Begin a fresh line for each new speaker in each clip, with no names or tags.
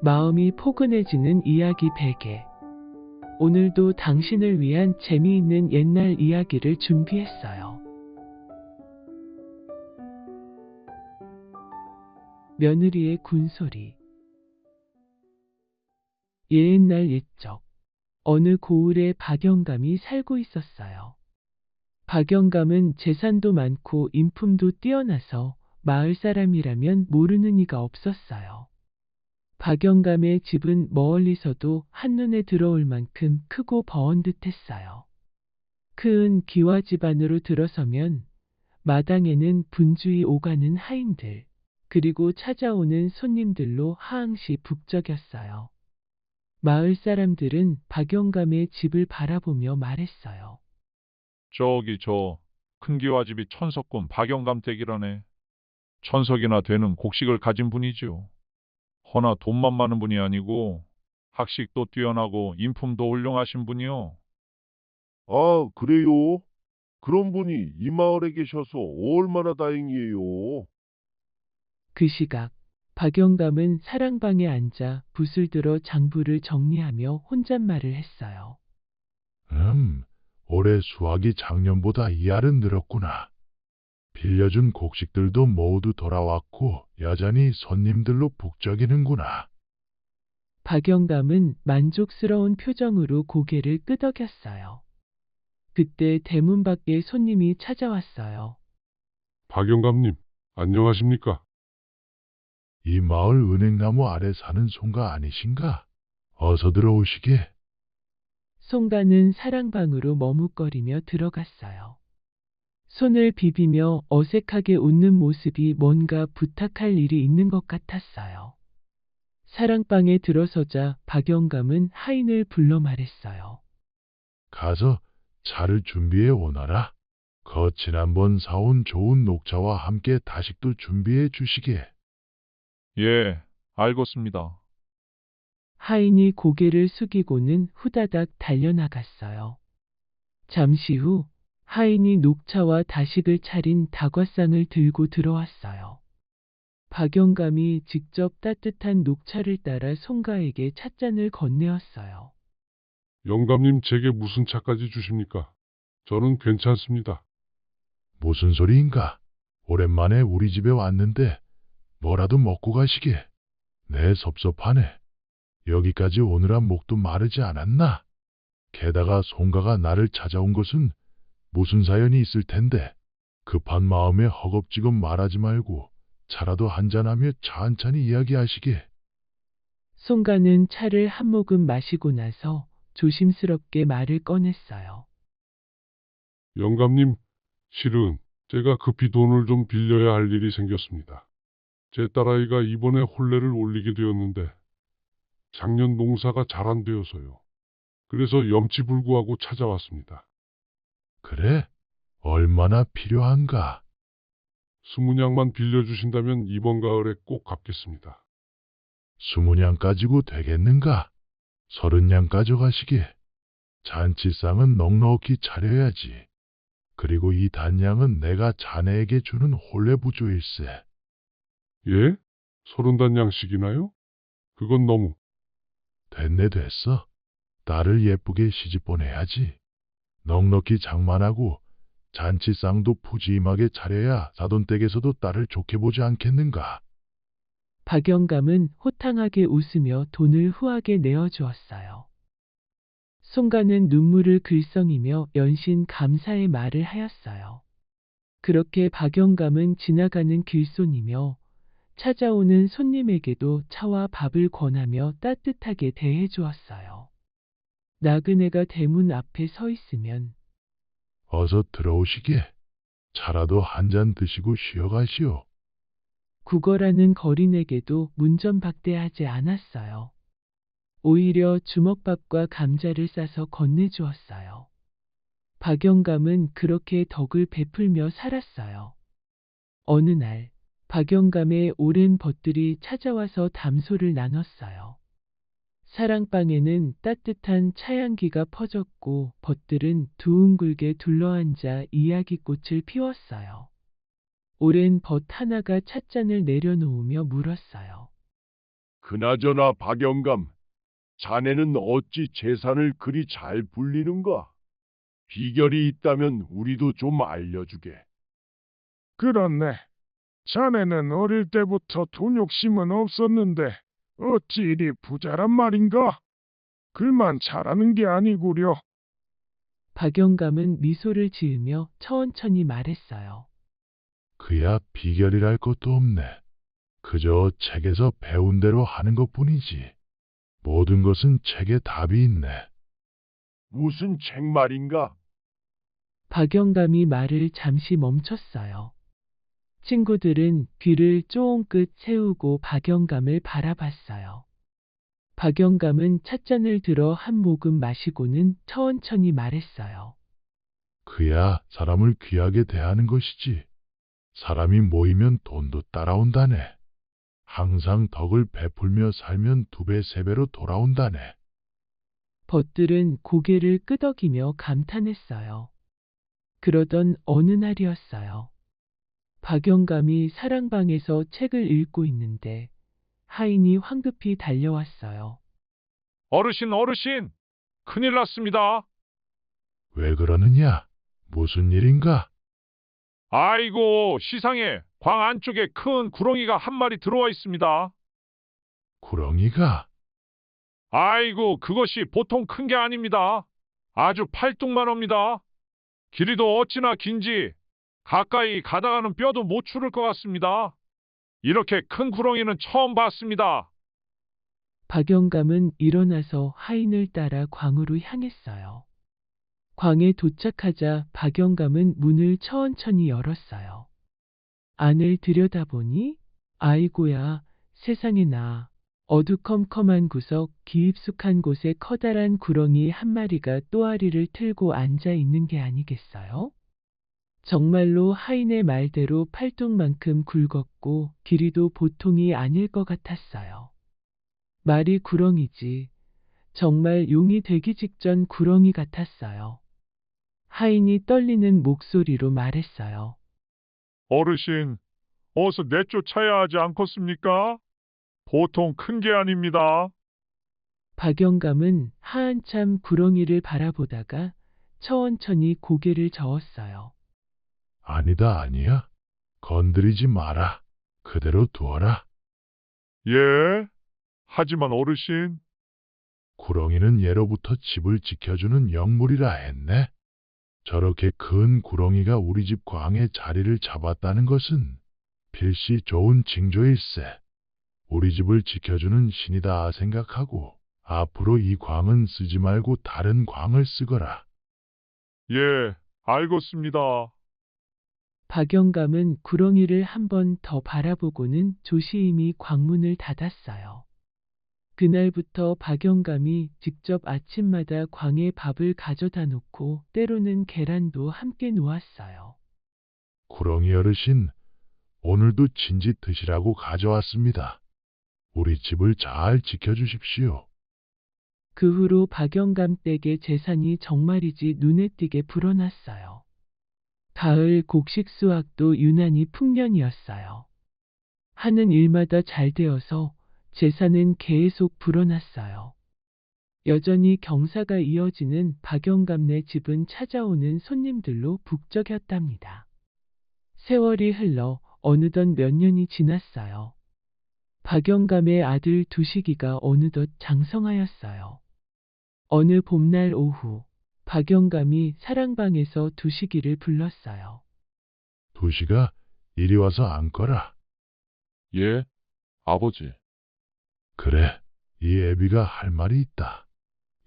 마음이 포근해지는 이야기 베개. 오늘도 당신을 위한 재미있는 옛날 이야기를 준비했어요. 며느리의 군소리. 옛날 옛적, 어느 고을에 박영감이 살고 있었어요. 박영감은 재산도 많고 인품도 뛰어나서 마을 사람이라면 모르는 이가 없었어요. 박영감의 집은 멀리서도 한눈에 들어올 만큼 크고 번듯했어요. 큰 기와집 안으로 들어서면 마당에는 분주히 오가는 하인들, 그리고 찾아오는 손님들로 하항시 북적였어요. 마을 사람들은 박영감의 집을 바라보며 말했어요.
저기 저 큰 기와집이 천석군 박영감 댁이라네. 천석이나 되는 곡식을 가진 분이지요. 허나 돈만 많은 분이 아니고 학식도 뛰어나고 인품도 훌륭하신 분이요.
아, 그래요? 그런 분이 이 마을에 계셔서 얼마나 다행이에요.
그 시각 박영감은 사랑방에 앉아 붓을 들어 장부를 정리하며 혼잣말을 했어요.
올해 수확이 작년보다 2알은 늘었구나. 빌려준 곡식들도 모두 돌아왔고 여전히 손님들로 북적이는구나.
박영감은 만족스러운 표정으로 고개를 끄덕였어요. 그때 대문 밖에 손님이 찾아왔어요.
박영감님, 안녕하십니까?
이 마을 은행나무 아래 사는 송가 아니신가? 어서 들어오시게.
송가는 사랑방으로 머뭇거리며 들어갔어요. 손을 비비며 어색하게 웃는 모습이 뭔가 부탁할 일이 있는 것 같았어요. 사랑방에 들어서자 박영감은 하인을 불러 말했어요.
가서 차를 준비해 오너라. 지난번 사온 좋은 녹차와 함께 다식도 준비해 주시게.
예, 알겠습니다.
하인이 고개를 숙이고는 후다닥 달려나갔어요. 잠시 후 하인이 녹차와 다식을 차린 다과상을 들고 들어왔어요. 박영감이 직접 따뜻한 녹차를 따라 송가에게 찻잔을 건네었어요.
영감님 제게 무슨 차까지 주십니까? 저는 괜찮습니다.
무슨 소리인가? 오랜만에 우리 집에 왔는데 뭐라도 먹고 가시게. 내 섭섭하네. 여기까지 오느라 목도 마르지 않았나? 게다가 송가가 나를 찾아온 것은 무슨 사연이 있을 텐데 급한 마음에 허겁지겁 말하지 말고 차라도 한잔하며 천천히 이야기하시게.
송가는 차를 한 모금 마시고 나서 조심스럽게 말을 꺼냈어요.
영감님, 실은 제가 급히 돈을 좀 빌려야 할 일이 생겼습니다. 제 딸아이가 이번에 혼례를 올리게 되었는데 작년 농사가 잘 안 되어서요. 그래서 염치불구하고 찾아왔습니다.
그래? 얼마나 필요한가?
20냥만 빌려주신다면 이번 가을에 꼭 갚겠습니다.
20냥 가지고 되겠는가? 30냥 가져가시게. 잔치상은 넉넉히 차려야지. 그리고 이 단량은 내가 자네에게 주는 혼례부조일세.
예? 30단냥씩이나요? 그건 너무...
됐네 됐어. 딸을 예쁘게 시집보내야지. 넉넉히 장만하고 잔치상도 푸짐하게 차려야 사돈댁에서도 딸을 좋게 보지 않겠는가.
박영감은 호탕하게 웃으며 돈을 후하게 내어주었어요. 송가는 눈물을 글썽이며 연신 감사의 말을 하였어요. 그렇게 박영감은 지나가는 길손이며 찾아오는 손님에게도 차와 밥을 권하며 따뜻하게 대해주었어요. 나그네가 대문 앞에 서 있으면
어서 들어오시게. 차라도 한 잔 드시고 쉬어가시오.
구걸하는 거린에게도 문전박대하지 않았어요. 오히려 주먹밥과 감자를 싸서 건네주었어요. 박영감은 그렇게 덕을 베풀며 살았어요. 어느 날 박영감의 오랜 벗들이 찾아와서 담소를 나눴어요. 사랑방에는 따뜻한 차향기가 퍼졌고 벗들은 둥글게 둘러앉아 이야기꽃을 피웠어요. 오랜 벗 하나가 찻잔을 내려놓으며 물었어요.
그나저나 박영감, 자네는 어찌 재산을 그리 잘 불리는가? 비결이 있다면 우리도 좀 알려주게.
그렇네. 자네는 어릴 때부터 돈 욕심은 없었는데 어찌 이리 부자란 말인가? 글만 잘하는 게 아니구려.
박영감은 미소를 지으며 천천히 말했어요.
그야 비결이랄 것도 없네. 그저 책에서 배운 대로 하는 것뿐이지. 모든 것은 책에 답이 있네.
무슨 책 말인가?
박영감이 말을 잠시 멈췄어요. 친구들은 귀를 쫑긋 세우고 박영감을 바라봤어요. 박영감은 찻잔을 들어 한 모금 마시고는 천천히 말했어요.
그야 사람을 귀하게 대하는 것이지. 사람이 모이면 돈도 따라온다네. 항상 덕을 베풀며 살면 2배, 3배로 돌아온다네.
벗들은 고개를 끄덕이며 감탄했어요. 그러던 어느 날이었어요. 박영감이 사랑방에서 책을 읽고 있는데 하인이 황급히 달려왔어요.
어르신, 어르신! 큰일 났습니다.
왜 그러느냐? 무슨 일인가?
아이고, 시상에 광 안쪽에 큰 구렁이가 한 마리 들어와 있습니다.
구렁이가?
아이고, 그것이 보통 큰 게 아닙니다. 아주 팔뚝만합니다. 길이도 어찌나 긴지 가까이 가다가는 뼈도 못 추를 것 같습니다. 이렇게 큰 구렁이는 처음 봤습니다.
박영감은 일어나서 하인을 따라 광으로 향했어요. 광에 도착하자 박영감은 문을 천천히 열었어요. 안을 들여다보니 아이고야 세상에나 어두컴컴한 구석 깊숙한 곳에 커다란 구렁이 한 마리가 또아리를 틀고 앉아 있는 게 아니겠어요? 정말로 하인의 말대로 팔뚝만큼 굵었고 길이도 보통이 아닐 것 같았어요. 말이 구렁이지 정말 용이 되기 직전 구렁이 같았어요. 하인이 떨리는 목소리로 말했어요.
어르신, 어서 내쫓아야 하지 않겠습니까? 보통 큰 게 아닙니다.
박영감은 한참 구렁이를 바라보다가 천천히 고개를 저었어요.
아니다, 아니야. 건드리지 마라. 그대로 두어라.
예? 하지만 어르신,
구렁이는 예로부터 집을 지켜주는 영물이라 했네. 저렇게 큰 구렁이가 우리 집 광에 자리를 잡았다는 것은 필시 좋은 징조일세. 우리 집을 지켜주는 신이다 생각하고 앞으로 이 광은 쓰지 말고 다른 광을 쓰거라.
예, 알겠습니다.
박영감은 구렁이를 한 번 더 바라보고는 조심히 광문을 닫았어요. 그날부터 박영감이 직접 아침마다 광에 밥을 가져다 놓고 때로는 계란도 함께 놓았어요.
구렁이 어르신, 오늘도 진지 드시라고 가져왔습니다. 우리 집을 잘 지켜주십시오.
그 후로 박영감 댁의 재산이 정말이지 눈에 띄게 불어났어요. 가을 곡식 수확도 유난히 풍년이었어요. 하는 일마다 잘 되어서 재산은 계속 불어났어요. 여전히 경사가 이어지는 박영감네 집은 찾아오는 손님들로 북적였답니다. 세월이 흘러 어느덧 몇 년이 지났어요. 박영감의 아들 두식이가 어느덧 장성하였어요. 어느 봄날 오후, 박영감이 사랑방에서 두식이를 불렀어요.
두시가 이리 와서 앉거라.
예, 아버지.
그래, 이 애비가 할 말이 있다.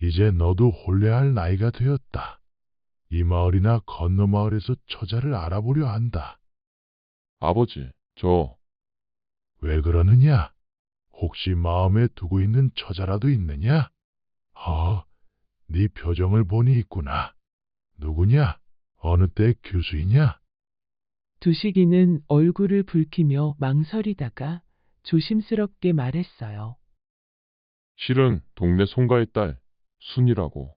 이제 너도 혼례할 나이가 되었다. 이 마을이나 건너 마을에서 처자를 알아보려 한다.
아버지,
왜 그러느냐? 혹시 마음에 두고 있는 처자라도 있느냐? 네 표정을 보니 있구나. 누구냐? 어느 때 교수이냐?
두식이는 얼굴을 붉히며 망설이다가 조심스럽게 말했어요.
실은 동네 송가의 딸, 순이라고.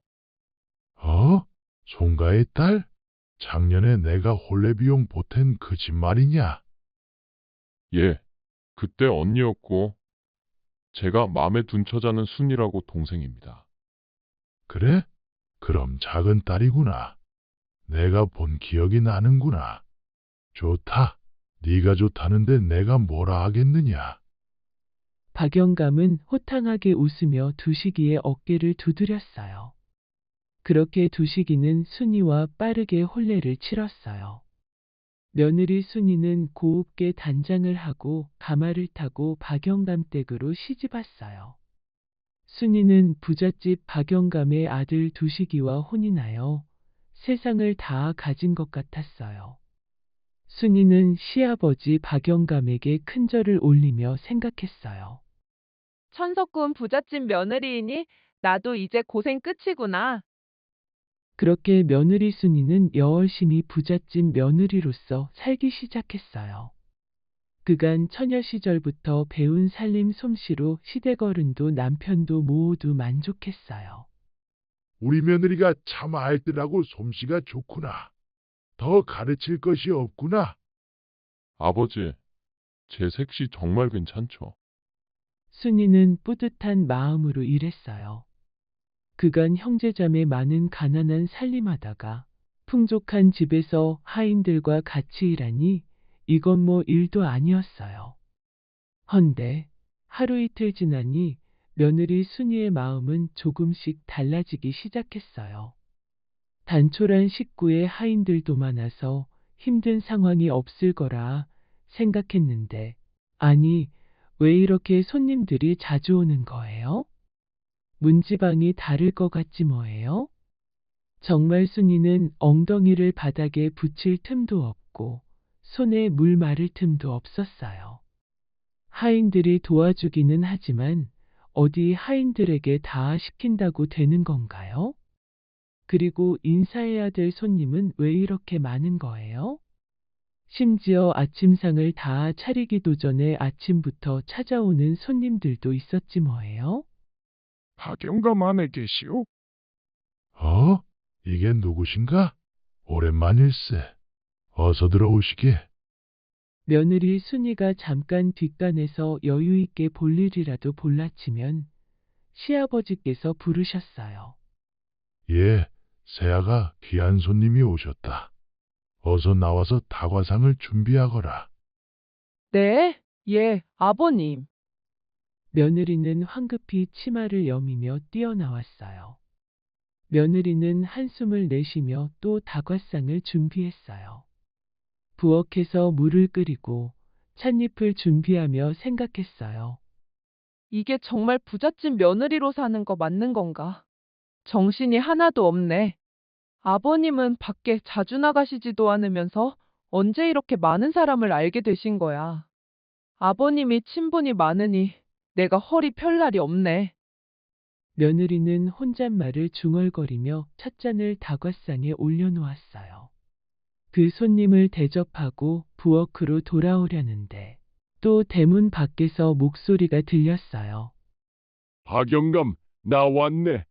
송가의 딸? 작년에 내가 혼례 비용 보탠 그 집 말이냐?
예, 그때 언니였고,
제가 마음에 둔 처자는 순이라고 동생입니다.
그래? 그럼 작은 딸이구나. 내가 본 기억이 나는구나. 좋다. 네가 좋다는데 내가 뭐라 하겠느냐.
박영감은 호탕하게 웃으며 두식이의 어깨를 두드렸어요. 그렇게 두식이는 순이와 빠르게 혼례를 치렀어요. 며느리 순이는 고웁게 단장을 하고 가마를 타고 박영감 댁으로 시집왔어요. 순이는 부잣집 박영감의 아들 두식이와 혼이 나요. 세상을 다 가진 것 같았어요. 순이는 시아버지 박영감에게 큰절을 올리며 생각했어요.
천석군 부잣집 며느리이니 나도 이제 고생 끝이구나.
그렇게 며느리 순이는 여월심히 부잣집 며느리로서 살기 시작했어요. 그간 처녀 시절부터 배운 살림 솜씨로 시댁어른도 남편도 모두 만족했어요.
우리 며느리가 참 알뜰하고 솜씨가 좋구나. 더 가르칠 것이 없구나.
아버지, 제 색시 정말 괜찮죠?
순이는 뿌듯한 마음으로 일했어요. 그간 형제자매 많은 가난한 살림하다가 풍족한 집에서 하인들과 같이 일하니 이건 뭐 일도 아니었어요. 헌데 하루 이틀 지나니 며느리 순이의 마음은 조금씩 달라지기 시작했어요. 단촐한 식구의 하인들도 많아서 힘든 상황이 없을 거라 생각했는데, 아니, 왜 이렇게 손님들이 자주 오는 거예요? 문지방이 다를 것 같지 뭐예요? 정말 순이는 엉덩이를 바닥에 붙일 틈도 없고 손에 물 마를 틈도 없었어요. 하인들이 도와주기는 하지만 어디 하인들에게 다 시킨다고 되는 건가요? 그리고 인사해야 될 손님은 왜 이렇게 많은 거예요? 심지어 아침상을 다 차리기도 전에 아침부터 찾아오는 손님들도 있었지 뭐예요?
박영감 안에 계시오?
이게 누구신가? 오랜만일세. 어서 들어오시게.
며느리 순이가 잠깐 뒷간에서 여유 있게 볼 일이라도 볼라치면 시아버지께서 부르셨어요.
예, 세아가 귀한 손님이 오셨다. 어서 나와서 다과상을 준비하거라.
네, 예, 아버님.
며느리는 황급히 치마를 여미며 뛰어나왔어요. 며느리는 한숨을 내쉬며 또 다과상을 준비했어요. 부엌에서 물을 끓이고 찻잎을 준비하며 생각했어요.
이게 정말 부잣집 며느리로 사는 거 맞는 건가? 정신이 하나도 없네. 아버님은 밖에 자주 나가시지도 않으면서 언제 이렇게 많은 사람을 알게 되신 거야. 아버님이 친분이 많으니 내가 허리 펼 날이 없네.
며느리는 혼잣말을 중얼거리며 찻잔을 다과상에 올려놓았어요. 그 손님을 대접하고 부엌으로 돌아오려는데 또 대문 밖에서 목소리가 들렸어요.
박영감, 나 왔네.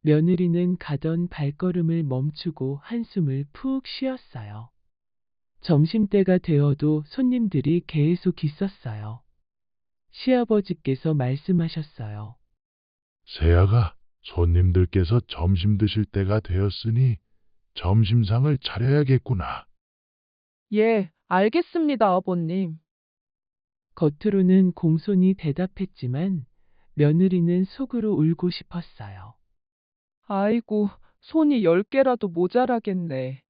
며느리는 가던 발걸음을 멈추고 한숨을 푹 쉬었어요. 점심때가 되어도 손님들이 계속 있었어요. 시아버지께서 말씀하셨어요.
세아가 손님들께서 점심 드실 때가 되었으니 점심상을 차려야겠구나.
예, 알겠습니다, 아버님.
겉으로는 공손히 대답했지만 며느리는 속으로 울고 싶었어요.
아이고, 손이 10개라도 모자라겠네.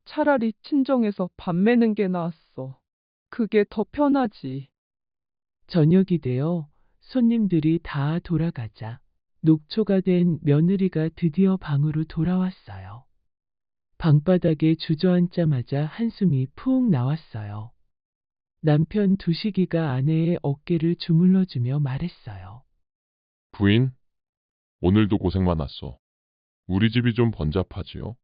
차라리 친정에서 밥 매는 게 나았어. 그게 더 편하지.
저녁이 되어 손님들이 다 돌아가자 녹초가 된 며느리가 드디어 방으로 돌아왔어요. 방바닥에 주저앉자마자 한숨이 푹 나왔어요. 남편 두식이가 아내의 어깨를 주물러주며 말했어요.
부인, 오늘도 고생 많았어. 우리 집이 좀 번잡하지요?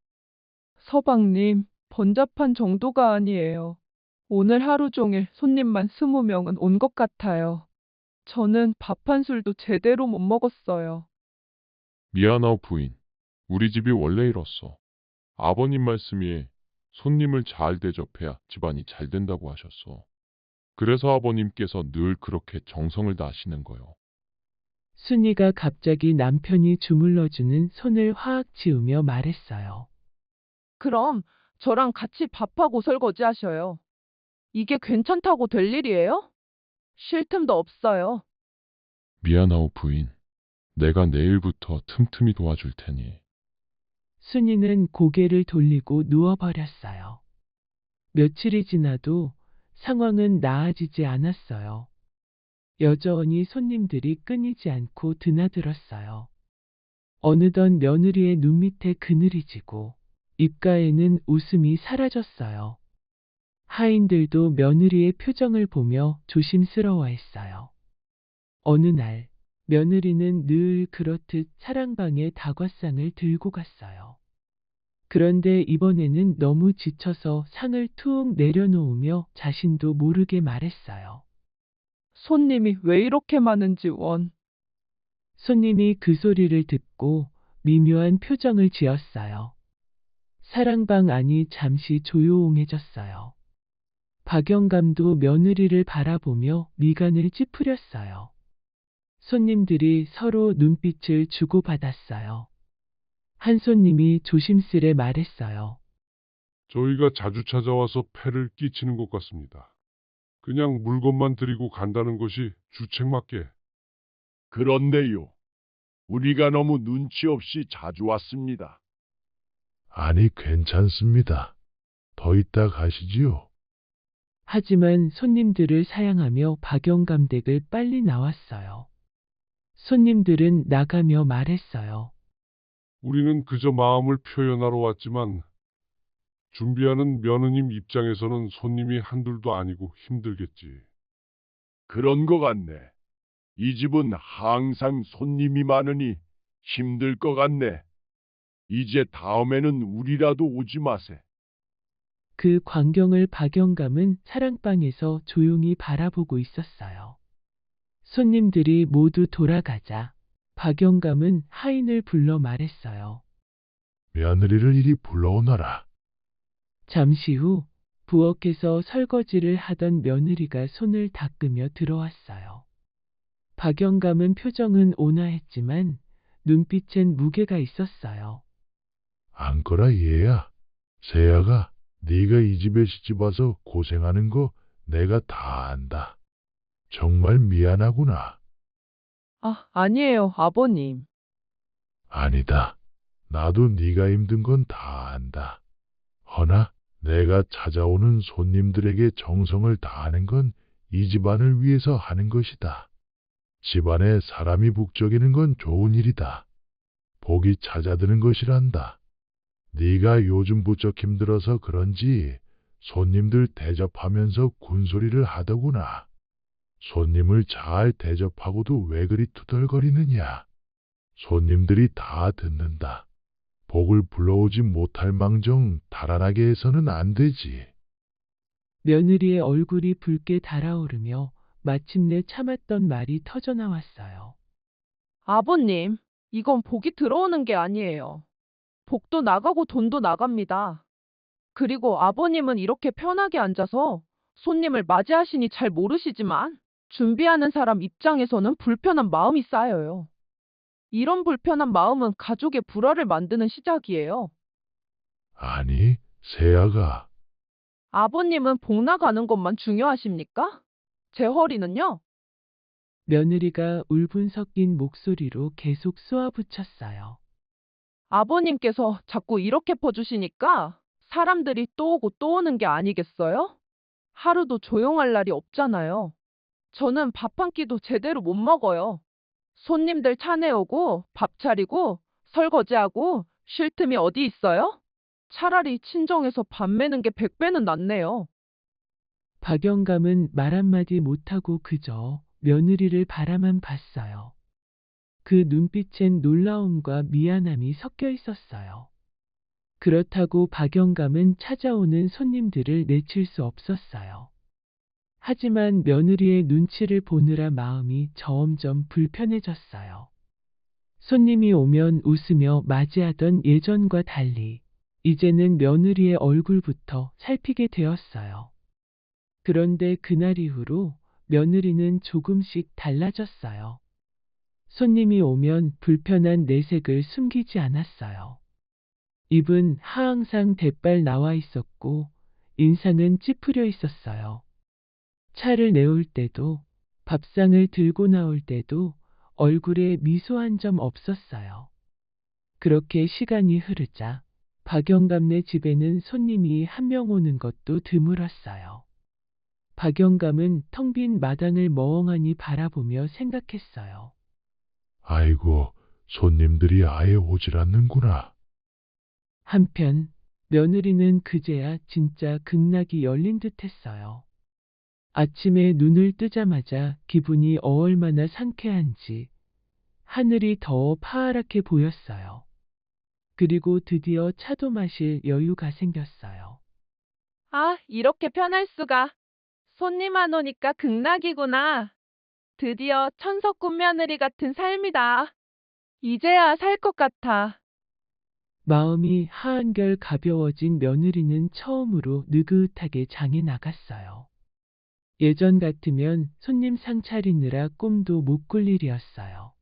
서방님, 번잡한 정도가 아니에요. 오늘 하루 종일 손님만 20명은 온 것 같아요. 저는 밥 한 술도 제대로 못 먹었어요.
미안하오 부인. 우리 집이 원래 이렇소. 아버님 말씀이 손님을 잘 대접해야 집안이 잘 된다고 하셨소. 그래서 아버님께서 늘 그렇게 정성을 다하시는 거요.
순이가 갑자기 남편이 주물러주는 손을 화학 지우며 말했어요.
그럼 저랑 같이 밥하고 설거지 하셔요. 이게 괜찮다고 될 일이에요? 쉴 틈도 없어요.
미안하오 부인. 내가 내일부터 틈틈이 도와줄 테니.
순이는 고개를 돌리고 누워버렸어요. 며칠이 지나도 상황은 나아지지 않았어요. 여전히 손님들이 끊이지 않고 드나들었어요. 어느덧 며느리의 눈 밑에 그늘이 지고 입가에는 웃음이 사라졌어요. 하인들도 며느리의 표정을 보며 조심스러워했어요. 어느 날 며느리는 늘 그렇듯 사랑방에 다과상을 들고 갔어요. 그런데 이번에는 너무 지쳐서 상을 툭 내려놓으며 자신도 모르게 말했어요.
손님이 왜 이렇게 많은지 원.
손님이 그 소리를 듣고 미묘한 표정을 지었어요. 사랑방 안이 잠시 조용해졌어요. 박영감도 며느리를 바라보며 미간을 찌푸렸어요. 손님들이 서로 눈빛을 주고받았어요. 한 손님이 조심스레 말했어요.
저희가 자주 찾아와서 폐를 끼치는 것 같습니다. 그냥 물건만 드리고 간다는 것이 주책 맞게.
그런데요. 우리가 너무 눈치 없이 자주 왔습니다.
아니, 괜찮습니다. 더 있다 가시지요.
하지만 손님들을 사양하며 박영감 댁을 빨리 나왔어요. 손님들은 나가며 말했어요.
우리는 그저 마음을 표현하러 왔지만 준비하는 며느님 입장에서는 손님이 한둘도 아니고 힘들겠지.
그런 것 같네. 이 집은 항상 손님이 많으니 힘들 것 같네. 이제 다음에는 우리라도 오지 마세.
그 광경을 박영감은 사랑방에서 조용히 바라보고 있었어요. 손님들이 모두 돌아가자 박영감은 하인을 불러 말했어요.
며느리를 이리 불러오너라.
잠시 후 부엌에서 설거지를 하던 며느리가 손을 닦으며 들어왔어요. 박영감은 표정은 온화했지만 눈빛엔 무게가 있었어요.
안거라 얘야. 세야가 네가 이 집에 시집와서 고생하는 거 내가 다 안다. 정말 미안하구나.
아니에요, 아버님.
아니다. 나도 네가 힘든 건 다 안다. 허나 내가 찾아오는 손님들에게 정성을 다하는 건 이 집안을 위해서 하는 것이다. 집안에 사람이 북적이는 건 좋은 일이다. 복이 찾아드는 것이란다. 네가 요즘 부쩍 힘들어서 그런지 손님들 대접하면서 군소리를 하더구나. 손님을 잘 대접하고도 왜 그리 투덜거리느냐. 손님들이 다 듣는다. 복을 불러오지 못할 망정 달아나게 해서는 안 되지.
며느리의 얼굴이 붉게 달아오르며 마침내 참았던 말이 터져나왔어요.
아버님, 이건 복이 들어오는 게 아니에요. 복도 나가고 돈도 나갑니다. 그리고 아버님은 이렇게 편하게 앉아서 손님을 맞이하시니 잘 모르시지만 준비하는 사람 입장에서는 불편한 마음이 쌓여요. 이런 불편한 마음은 가족의 불화를 만드는 시작이에요.
아니, 세아가.
아버님은 복 나가는 것만 중요하십니까? 제 허리는요?
며느리가 울분 섞인 목소리로 계속 쏘아붙였어요.
아버님께서 자꾸 이렇게 퍼주시니까 사람들이 또 오고 또 오는 게 아니겠어요? 하루도 조용할 날이 없잖아요. 저는 밥 한 끼도 제대로 못 먹어요. 손님들 차내오고 밥 차리고 설거지하고 쉴 틈이 어디 있어요? 차라리 친정에서 밥 매는 게 100배는 낫네요.
박영감은 말 한마디 못하고 그저 며느리를 바라만 봤어요. 그 눈빛엔 놀라움과 미안함이 섞여 있었어요. 그렇다고 박영감은 찾아오는 손님들을 내칠 수 없었어요. 하지만 며느리의 눈치를 보느라 마음이 점점 불편해졌어요. 손님이 오면 웃으며 맞이하던 예전과 달리 이제는 며느리의 얼굴부터 살피게 되었어요. 그런데 그날 이후로 며느리는 조금씩 달라졌어요. 손님이 오면 불편한 내색을 숨기지 않았어요. 입은 항상 대빨 나와 있었고 인상은 찌푸려 있었어요. 차를 내올 때도 밥상을 들고 나올 때도 얼굴에 미소 한 점 없었어요. 그렇게 시간이 흐르자 박영감네 집에는 손님이 한 명 오는 것도 드물었어요. 박영감은 텅 빈 마당을 멍하니 바라보며 생각했어요.
아이고, 손님들이 아예 오질 않는구나.
한편 며느리는 그제야 진짜 극락이 열린 듯 했어요. 아침에 눈을 뜨자마자 기분이 얼마나 상쾌한지 하늘이 더 파랗게 보였어요. 그리고 드디어 차도 마실 여유가 생겼어요.
아, 이렇게 편할 수가. 손님 안 오니까 극락이구나. 드디어 천석군 며느리 같은 삶이다. 이제야 살 것 같아.
마음이 한결 가벼워진 며느리는 처음으로 느긋하게 장에 나갔어요. 예전 같으면 손님 상 차리느라 꿈도 못 꿀 일이었어요.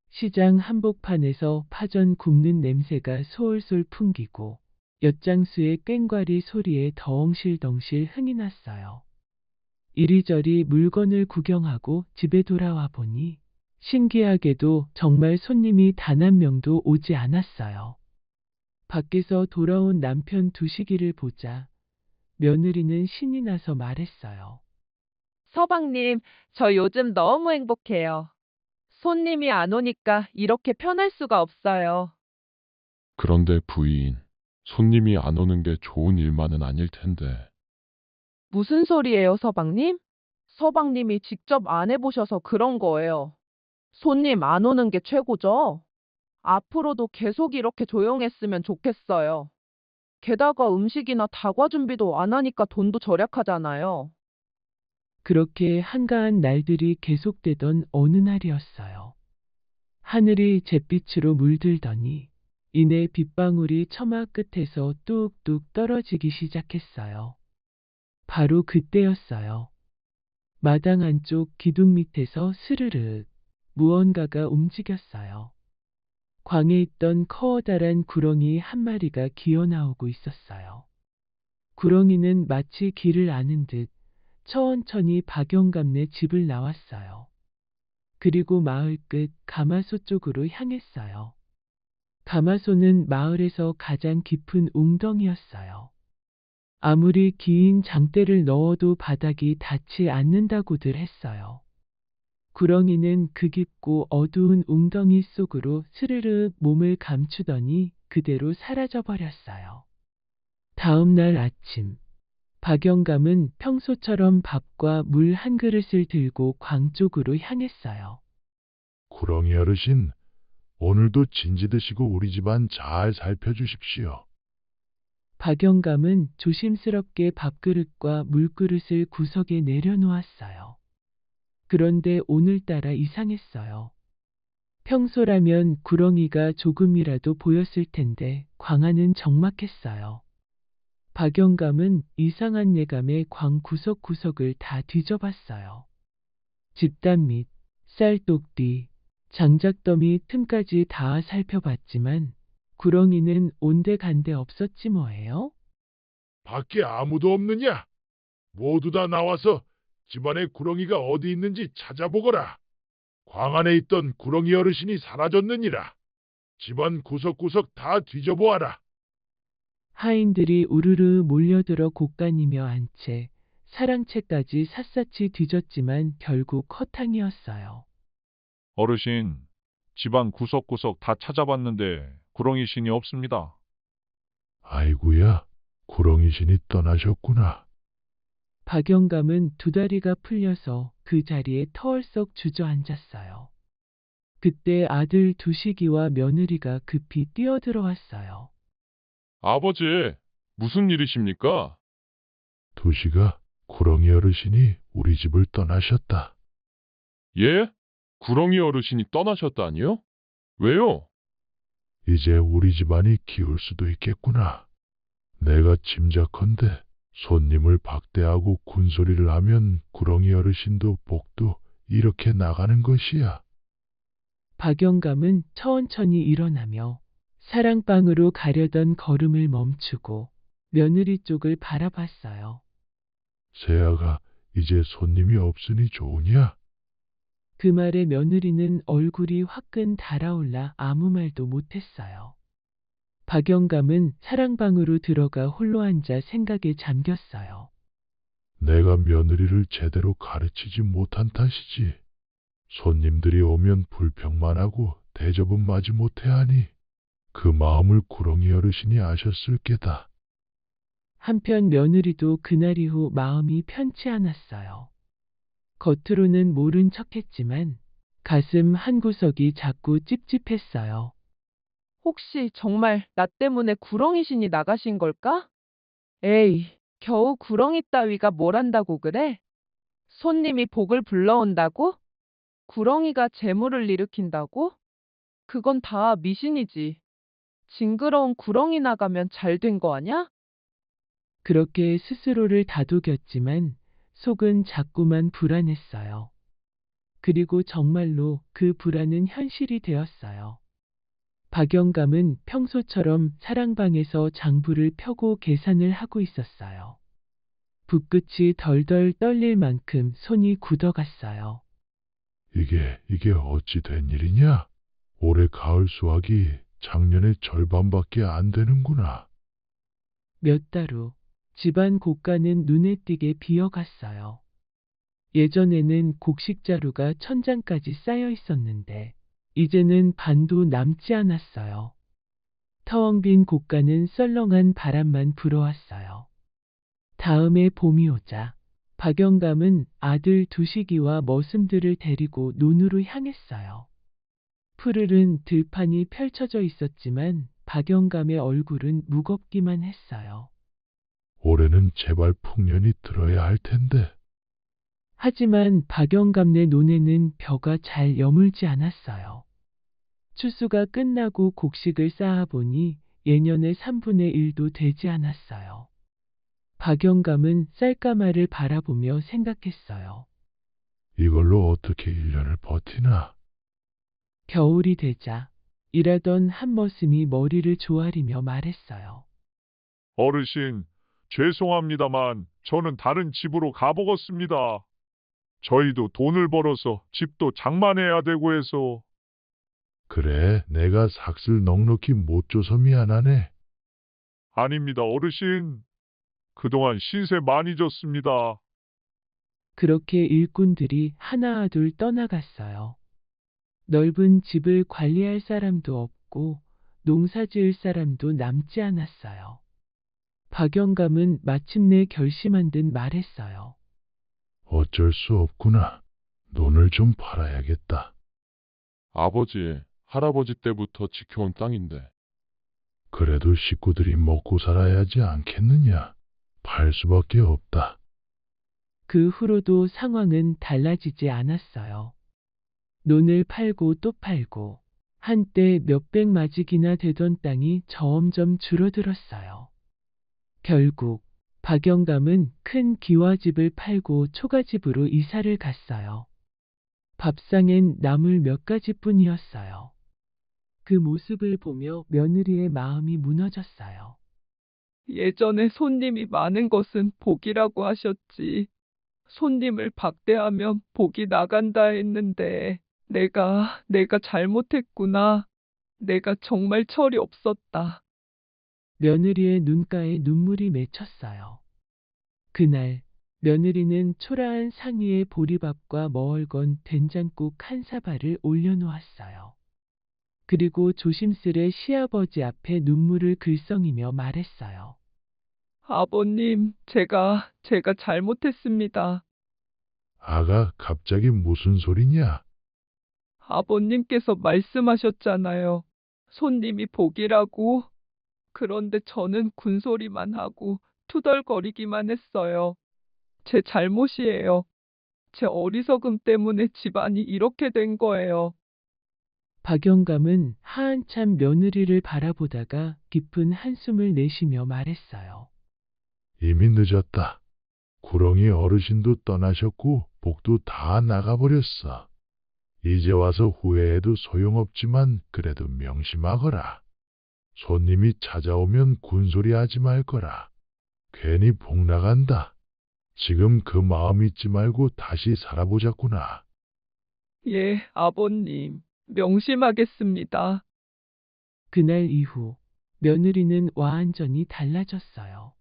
시장 한복판에서 파전 굽는 냄새가 솔솔 풍기고 엿장수의 꽹과리 소리에 덩실덩실 흥이 났어요. 이리저리 물건을 구경하고 집에 돌아와 보니 신기하게도 정말 손님이 단 한 명도 오지 않았어요. 밖에서 돌아온 남편 두시기를 보자 며느리는 신이 나서 말했어요.
서방님, 저 요즘 너무 행복해요. 손님이 안 오니까 이렇게 편할 수가 없어요.
그런데 부인, 손님이 안 오는 게 좋은 일만은 아닐 텐데.
무슨 소리예요, 서방님? 서방님이 직접 안 해보셔서 그런 거예요. 손님 안 오는 게 최고죠? 앞으로도 계속 이렇게 조용했으면 좋겠어요. 게다가 음식이나 다과 준비도 안 하니까 돈도 절약하잖아요.
그렇게 한가한 날들이 계속되던 어느 날이었어요. 하늘이 잿빛으로 물들더니 이내 빗방울이 처마 끝에서 뚝뚝 떨어지기 시작했어요. 바로 그때였어요. 마당 안쪽 기둥 밑에서 스르르 무언가가 움직였어요. 광에 있던 커다란 구렁이 한 마리가 기어나오고 있었어요. 구렁이는 마치 길을 아는 듯 천천히 박영감네 집을 나왔어요. 그리고 마을 끝 가마소 쪽으로 향했어요. 가마소는 마을에서 가장 깊은 웅덩이였어요. 아무리 긴 장대를 넣어도 바닥이 닿지 않는다고들 했어요. 구렁이는 그 깊고 어두운 웅덩이 속으로 스르르 몸을 감추더니 그대로 사라져버렸어요. 다음 날 아침, 박영감은 평소처럼 밥과 물 한 그릇을 들고 광 쪽으로 향했어요.
구렁이 어르신, 오늘도 진지 드시고 우리 집안 잘 살펴주십시오.
박영감은 조심스럽게 밥그릇과 물그릇을 구석에 내려놓았어요. 그런데 오늘따라 이상했어요. 평소라면 구렁이가 조금이라도 보였을 텐데 광안은 적막했어요. 박영감은 이상한 예감에 광 구석구석을 다 뒤져봤어요. 집단 밑, 쌀독 뒤, 장작더미 틈까지 다 살펴봤지만 구렁이는 온데간데 없었지 뭐예요?
밖에 아무도 없느냐? 모두 다 나와서 집안에 구렁이가 어디 있는지 찾아보거라. 광 안에 있던 구렁이 어르신이 사라졌느니라. 집안 구석구석 다 뒤져보아라.
하인들이 우르르 몰려들어 곳간이며 앉채 사랑채까지 샅샅이 뒤졌지만 결국 허탕이었어요.
어르신, 집안 구석구석 다 찾아봤는데 구렁이 신이 없습니다.
아이고야, 구렁이 신이 떠나셨구나.
박영감은 두 다리가 풀려서 그 자리에 털썩 주저앉았어요. 그때 아들 두식이와 며느리가 급히 뛰어들어왔어요.
아버지, 무슨 일이십니까?
두시가 구렁이 어르신이 우리 집을 떠나셨다.
예? 구렁이 어르신이 떠나셨다니요? 왜요?
이제 우리 집안이 기울 수도 있겠구나. 내가 짐작컨대 손님을 박대하고 군소리를 하면 구렁이 어르신도 복도 이렇게 나가는 것이야.
박영감은 천천히 일어나며 사랑방으로 가려던 걸음을 멈추고 며느리 쪽을 바라봤어요.
세아가 이제 손님이 없으니 좋으냐?
그 말에 며느리는 얼굴이 화끈 달아올라 아무 말도 못했어요. 박영감은 사랑방으로 들어가 홀로 앉아 생각에 잠겼어요.
내가 며느리를 제대로 가르치지 못한 탓이지. 손님들이 오면 불평만 하고 대접은 마지 못해 하니 그 마음을 구렁이 어르신이 아셨을 게다.
한편 며느리도 그날 이후 마음이 편치 않았어요. 겉으로는 모른 척했지만 가슴 한구석이 자꾸 찝찝했어요.
혹시 정말 나 때문에 구렁이신이 나가신 걸까? 에이, 겨우 구렁이 따위가 뭘 한다고 그래? 손님이 복을 불러온다고? 구렁이가 재물을 일으킨다고? 그건 다 미신이지. 징그러운 구렁이 나가면 잘 된 거 아냐?
그렇게 스스로를 다독였지만 속은 자꾸만 불안했어요. 그리고 정말로 그 불안은 현실이 되었어요. 박영감은 평소처럼 사랑방에서 장부를 펴고 계산을 하고 있었어요. 붓끝이 덜덜 떨릴 만큼 손이 굳어갔어요.
이게 어찌 된 일이냐? 올해 가을 수확이 작년의 절반밖에 안 되는구나.
몇 달 후 집안 곳간은 눈에 띄게 비어갔어요. 예전에는 곡식자루가 천장까지 쌓여 있었는데 이제는 반도 남지 않았어요. 텅 빈 곳간은 썰렁한 바람만 불어왔어요. 다음에 봄이 오자 박영감은 아들 두식이와 머슴들을 데리고 논으로 향했어요. 푸르른 들판이 펼쳐져 있었지만 박영감의 얼굴은 무겁기만 했어요.
올해는 제발 풍년이 들어야 할 텐데.
하지만 박영감네 논에는 벼가 잘 여물지 않았어요. 추수가 끝나고 곡식을 쌓아보니 예년의 3분의 1도 되지 않았어요. 박영감은 쌀가마를 바라보며 생각했어요.
이걸로 어떻게 1년을 버티나?
겨울이 되자 일하던 한 머슴이 머리를 조아리며 말했어요.
어르신, 죄송합니다만 저는 다른 집으로 가보겠습니다. 저희도 돈을 벌어서 집도 장만해야 되고 해서.
그래, 내가 삭슬 넉넉히 못 줘서 미안하네.
아닙니다, 어르신. 그동안 신세 많이 졌습니다.
그렇게 일꾼들이 하나둘 떠나갔어요. 넓은 집을 관리할 사람도 없고 농사 지을 사람도 남지 않았어요. 박영감은 마침내 결심한 듯 말했어요.
어쩔 수 없구나. 논을 좀 팔아야겠다.
아버지, 할아버지 때부터 지켜온 땅인데.
그래도 식구들이 먹고 살아야지 않겠느냐. 팔 수밖에 없다.
그 후로도 상황은 달라지지 않았어요. 논을 팔고 또 팔고 한때 몇백 마직이나 되던 땅이 점점 줄어들었어요. 결국 박영감은 큰 기와집을 팔고 초가집으로 이사를 갔어요. 밥상엔 나물 몇 가지뿐이었어요. 그 모습을 보며 며느리의 마음이 무너졌어요.
예전에 손님이 많은 것은 복이라고 하셨지. 손님을 박대하면 복이 나간다 했는데 내가 잘못했구나. 내가 정말 철이 없었다.
며느리의 눈가에 눈물이 맺혔어요. 그날 며느리는 초라한 상의에 보리밥과 머얼건 된장국 한 사발을 올려놓았어요. 그리고 조심스레 시아버지 앞에 눈물을 글썽이며 말했어요.
아버님, 제가 잘못했습니다.
아가, 갑자기 무슨 소리냐?
아버님께서 말씀하셨잖아요. 손님이 복이라고. 그런데 저는 군소리만 하고 투덜거리기만 했어요. 제 잘못이에요. 제 어리석음 때문에 집안이 이렇게 된 거예요.
박영감은 한참 며느리를 바라보다가 깊은 한숨을 내쉬며 말했어요.
이미 늦었다. 구렁이 어르신도 떠나셨고 복도 다 나가버렸어. 이제 와서 후회해도 소용없지만 그래도 명심하거라. 손님이 찾아오면 군소리 하지 말 거라. 괜히 복 나간다. 지금 그 마음 잊지 말고 다시 살아보자꾸나.
예, 아버님. 명심하겠습니다.
그날 이후 며느리는 완전히 달라졌어요.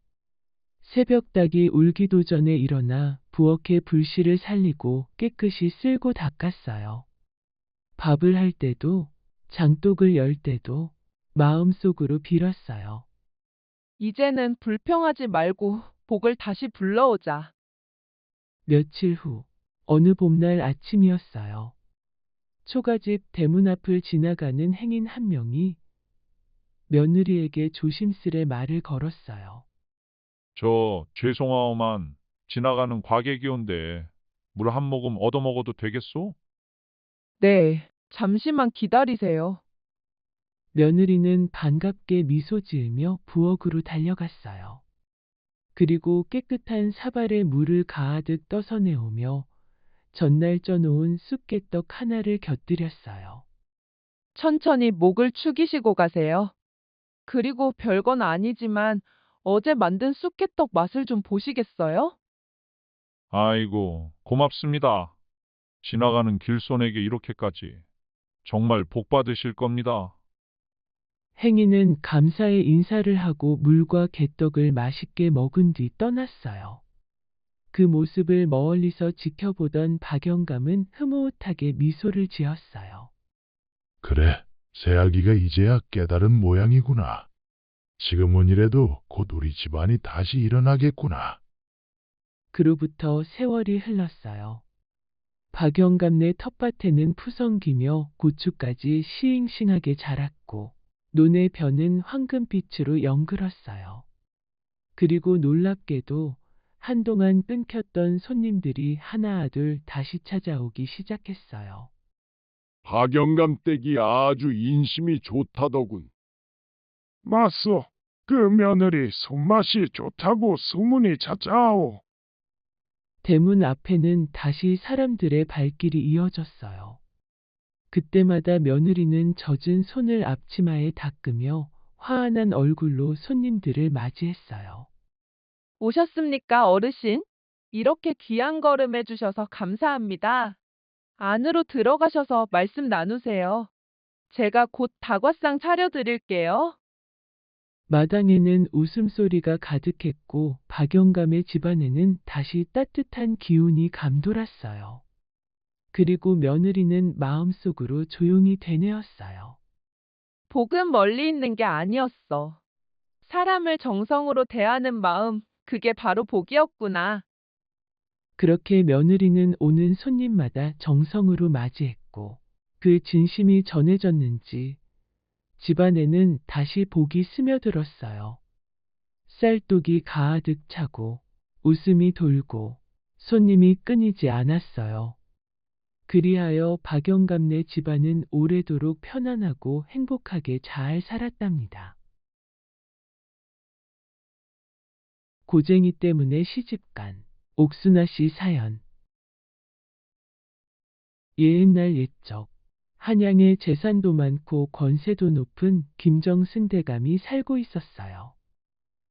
새벽닭이 울기도 전에 일어나 부엌의 불씨를 살리고 깨끗이 쓸고 닦았어요. 밥을 할 때도 장독을 열 때도 마음속으로 빌었어요.
이제는 불평하지 말고 복을 다시 불러오자.
며칠 후 어느 봄날 아침이었어요. 초가집 대문 앞을 지나가는 행인 한 명이 며느리에게 조심스레 말을 걸었어요.
저 죄송하오만 지나가는 과객이 온데 물 한 모금 얻어먹어도 되겠소?
네, 잠시만 기다리세요.
며느리는 반갑게 미소 지으며 부엌으로 달려갔어요. 그리고 깨끗한 사발에 물을 가득 떠서 내오며 전날 쪄놓은 쑥개떡 하나를 곁들였어요.
천천히 목을 축이시고 가세요. 그리고 별건 아니지만 어제 만든 쑥개떡 맛을 좀 보시겠어요?
아이고, 고맙습니다. 지나가는 길손에게 이렇게까지. 정말 복 받으실 겁니다.
행인은 감사의 인사를 하고 물과 개떡을 맛있게 먹은 뒤 떠났어요. 그 모습을 멀리서 지켜보던 박영감은 흐뭇하게 미소를 지었어요.
그래, 새아기가 이제야 깨달은 모양이구나. 지금은 이래도 곧 우리 집안이 다시 일어나겠구나.
그로부터 세월이 흘렀어요. 박영감네 텃밭에는 푸성기며 고추까지 싱싱하게 자랐고 논의 벼는 황금빛으로 영글었어요. 그리고 놀랍게도 한동안 끊겼던 손님들이 하나둘 다시 찾아오기 시작했어요.
박영감 댁이 아주 인심이 좋다더군. 맞소. 그 며느리 손맛이 좋다고 소문이 자자하오.
대문 앞에는 다시 사람들의 발길이 이어졌어요. 그때마다 며느리는 젖은 손을 앞치마에 닦으며 화한한 얼굴로 손님들을 맞이했어요.
오셨습니까, 어르신? 이렇게 귀한 걸음 해주셔서 감사합니다. 안으로 들어가셔서 말씀 나누세요. 제가 곧 다과상 차려드릴게요.
마당에는 웃음소리가 가득했고 박영감의 집안에는 다시 따뜻한 기운이 감돌았어요. 그리고 며느리는 마음속으로 조용히 되뇌었어요.
복은 멀리 있는 게 아니었어. 사람을 정성으로 대하는 마음, 그게 바로 복이었구나.
그렇게 며느리는 오는 손님마다 정성으로 맞이했고 그 진심이 전해졌는지 집안에는 다시 복이 스며들었어요. 쌀독이 가득 차고 웃음이 돌고 손님이 끊이지 않았어요. 그리하여 박영감네 집안은 오래도록 편안하고 행복하게 잘 살았답니다. 고쟁이 때문에 시집간 옥순아 씨 사연. 옛날 옛적 한양에 재산도 많고 권세도 높은 김정승대감이 살고 있었어요.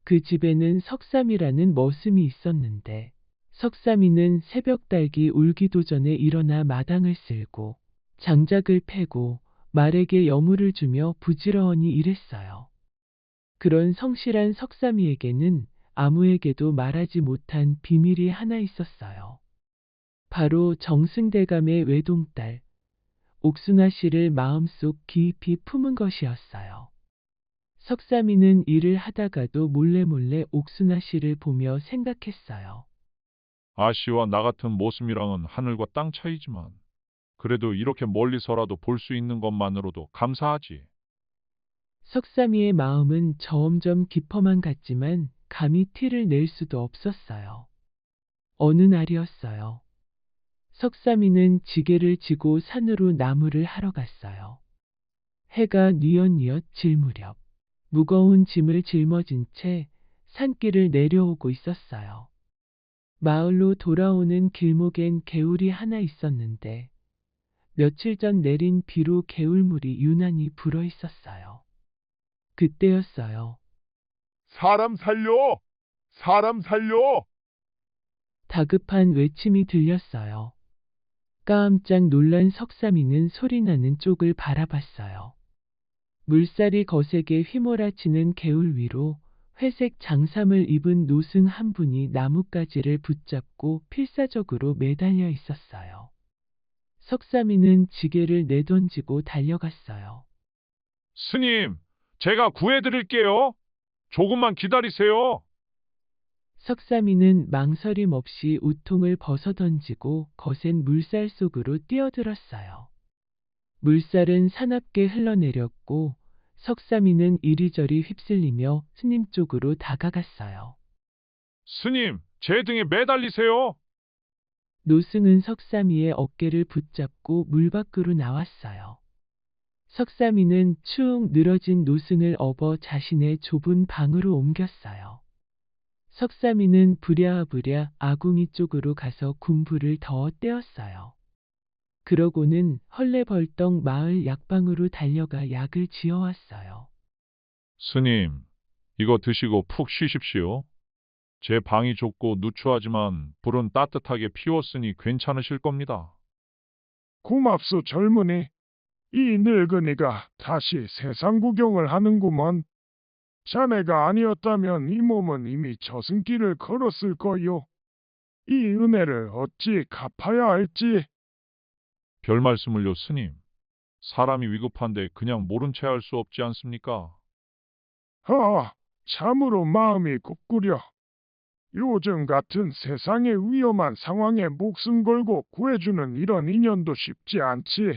그 집에는 석삼이라는 머슴이 있었는데 석삼이는 새벽달기 울기도 전에 일어나 마당을 쓸고 장작을 패고 말에게 여물을 주며 부지런히 일했어요. 그런 성실한 석삼이에게는 아무에게도 말하지 못한 비밀이 하나 있었어요. 바로 정승대감의 외동딸 옥순아 씨를 마음속 깊이 품은 것이었어요. 석삼이는 일을 하다가도 몰래 옥순아 씨를 보며 생각했어요.
아씨와 나 같은 모습이랑은 하늘과 땅 차이지만 그래도 이렇게 멀리서라도 볼 수 있는 것만으로도 감사하지.
석삼이의 마음은 점점 깊어만 갔지만 감히 티를 낼 수도 없었어요. 어느 날이었어요. 석삼이는 지게를 지고 산으로 나무를 하러 갔어요. 해가 뉘엿뉘엿 질 무렵 무거운 짐을 짊어진 채 산길을 내려오고 있었어요. 마을로 돌아오는 길목엔 개울이 하나 있었는데 며칠 전 내린 비로 개울물이 유난히 불어 있었어요. 그때였어요.
사람 살려! 사람 살려!
다급한 외침이 들렸어요. 깜짝 놀란 석삼이는 소리나는 쪽을 바라봤어요. 물살이 거세게 휘몰아치는 개울 위로 회색 장삼을 입은 노승 한 분이 나뭇가지를 붙잡고 필사적으로 매달려 있었어요. 석삼이는 지게를 내던지고 달려갔어요.
스님, 제가 구해드릴게요. 조금만 기다리세요.
석삼이는 망설임 없이 우통을 벗어던지고 거센 물살 속으로 뛰어들었어요. 물살은 사납게 흘러내렸고 석삼이는 이리저리 휩쓸리며 스님 쪽으로 다가갔어요.
스님, 제 등에 매달리세요.
노승은 석삼이의 어깨를 붙잡고 물 밖으로 나왔어요. 석삼이는 축 늘어진 노승을 업어 자신의 좁은 방으로 옮겼어요. 석삼이는 부랴부랴 아궁이 쪽으로 가서 군불을 더 떼었어요. 그러고는 헐레벌떡 마을 약방으로 달려가 약을 지어왔어요.
스님, 이거 드시고 푹 쉬십시오. 제 방이 좁고 누추하지만 불은 따뜻하게 피웠으니 괜찮으실 겁니다.
고맙소 젊은이. 이 늙은이가 다시 세상 구경을 하는구먼. 자네가 아니었다면 이 몸은 이미 저승길을 걸었을 거요. 이 은혜를 어찌 갚아야 할지.
별 말씀을요, 스님. 사람이 위급한데 그냥 모른 채 할 수 없지 않습니까?
참으로 마음이 굽구려. 요즘 같은 세상의 위험한 상황에 목숨 걸고 구해주는 이런 인연도 쉽지 않지.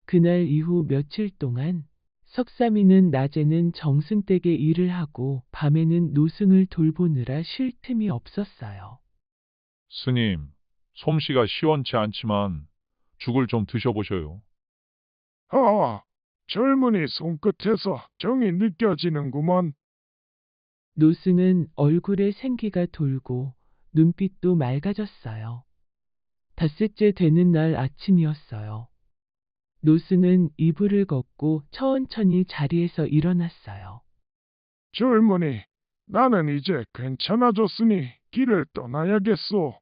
그날 이후 며칠 동안 석삼이는 낮에는 정승댁에 일을 하고 밤에는 노승을 돌보느라 쉴 틈이 없었어요.
스님, 솜씨가 시원치 않지만 죽을 좀 드셔보셔요.
젊은이 손끝에서 정이 느껴지는구먼.
노승은 얼굴에 생기가 돌고 눈빛도 맑아졌어요. 닷새째 되는 날 아침이었어요. 노승은 이불을 걷고 천천히 자리에서 일어났어요.
젊은이, 나는 이제 괜찮아졌으니 길을 떠나야겠소.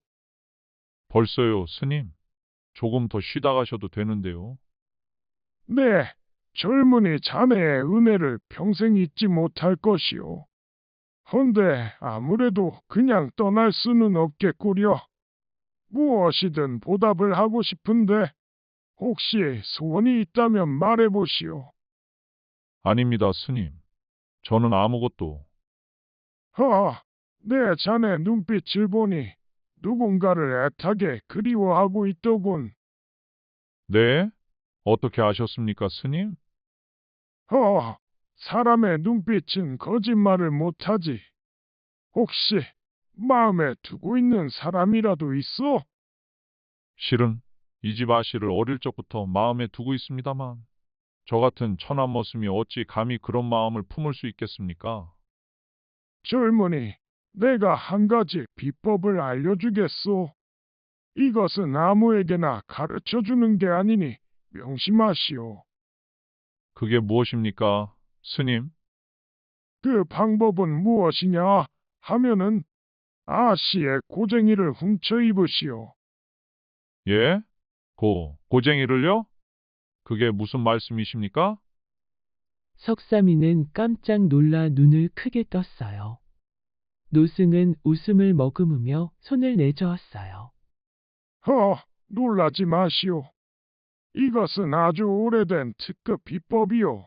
벌써요, 스님. 조금 더 쉬다 가셔도 되는데요.
네, 젊은이 자네의 은혜를 평생 잊지 못할 것이오. 헌데 아무래도 그냥 떠날 수는 없겠구려. 무엇이든 보답을 하고 싶은데 혹시 소원이 있다면 말해보시오.
아닙니다, 스님. 저는 아무것도.
내 자네 눈빛을 보니 누군가를 애타게 그리워하고 있더군.
네? 어떻게 아셨습니까, 스님?
사람의 눈빛은 거짓말을 못하지. 혹시 마음에 두고 있는 사람이라도 있어?
실은 이 집 아씨를 어릴 적부터 마음에 두고 있습니다만 저 같은 천한 머슴이 어찌 감히 그런 마음을 품을 수 있겠습니까?
젊은이, 내가 한 가지 비법을 알려주겠소. 이것은 아무에게나 가르쳐주는 게 아니니 명심하시오.
그게 무엇입니까, 스님?
그 방법은 무엇이냐 하면은 아씨의 고쟁이를 훔쳐 입으시오.
예? 고쟁이를요? 그게 무슨 말씀이십니까?
석삼이는 깜짝 놀라 눈을 크게 떴어요. 노승은 웃음을 머금으며 손을 내저었어요.
놀라지 마시오. 이것은 아주 오래된 특급 비법이오.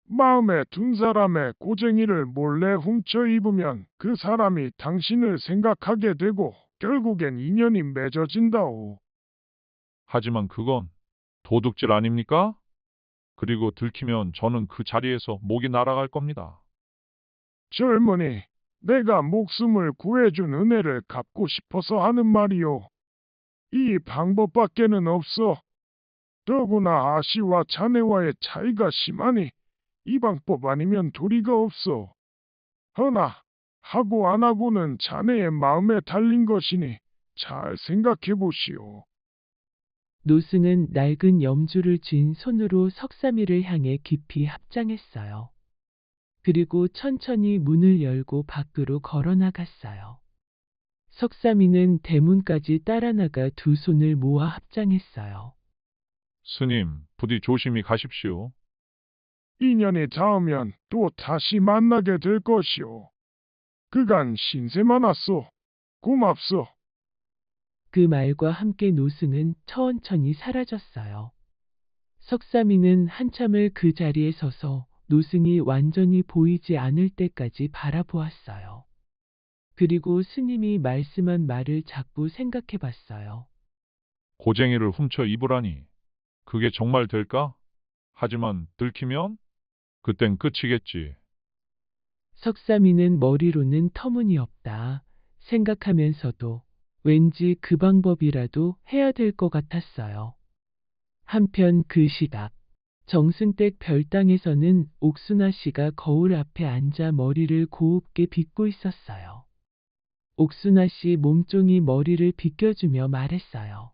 마음에 둔 사람의 고쟁이를 몰래 훔쳐 입으면 그 사람이 당신을 생각하게 되고 결국엔 인연이 맺어진다오.
하지만 그건 도둑질 아닙니까? 그리고 들키면 저는 그 자리에서 목이 날아갈 겁니다.
젊은이, 내가 목숨을 구해준 은혜를 갚고 싶어서 하는 말이오. 이 방법밖에는 없어. 더구나 아씨와 자네와의 차이가 심하니 이 방법 아니면 도리가 없어. 허나 하고 안 하고는 자네의 마음에 달린 것이니 잘 생각해 보시오.
노승은 낡은 염주를 쥔 손으로 석삼이를 향해 깊이 합장했어요. 그리고 천천히 문을 열고 밖으로 걸어 나갔어요. 석삼이는 대문까지 따라 나가 두 손을 모아 합장했어요.
스님, 부디 조심히 가십시오.
인연이 닿으면 또 다시 만나게 될 것이오. 그간 신세 많았소. 고맙소.
그 말과 함께 노승은 천천히 사라졌어요. 석삼이는 한참을 그 자리에 서서 노승이 완전히 보이지 않을 때까지 바라보았어요. 그리고 스님이 말씀한 말을 자꾸 생각해 봤어요.
고쟁이를 훔쳐 입으라니. 그게 정말 될까? 하지만 들키면? 그땐 끝이겠지.
석삼이는 머리로는 터무니없다 생각하면서도 왠지 그 방법이라도 해야 될 것 같았어요. 한편 그 시각, 정승댁 별당에서는 옥순아 씨가 거울 앞에 앉아 머리를 고웁게 빗고 있었어요. 옥순아 씨 몸종이 머리를 빗겨주며 말했어요.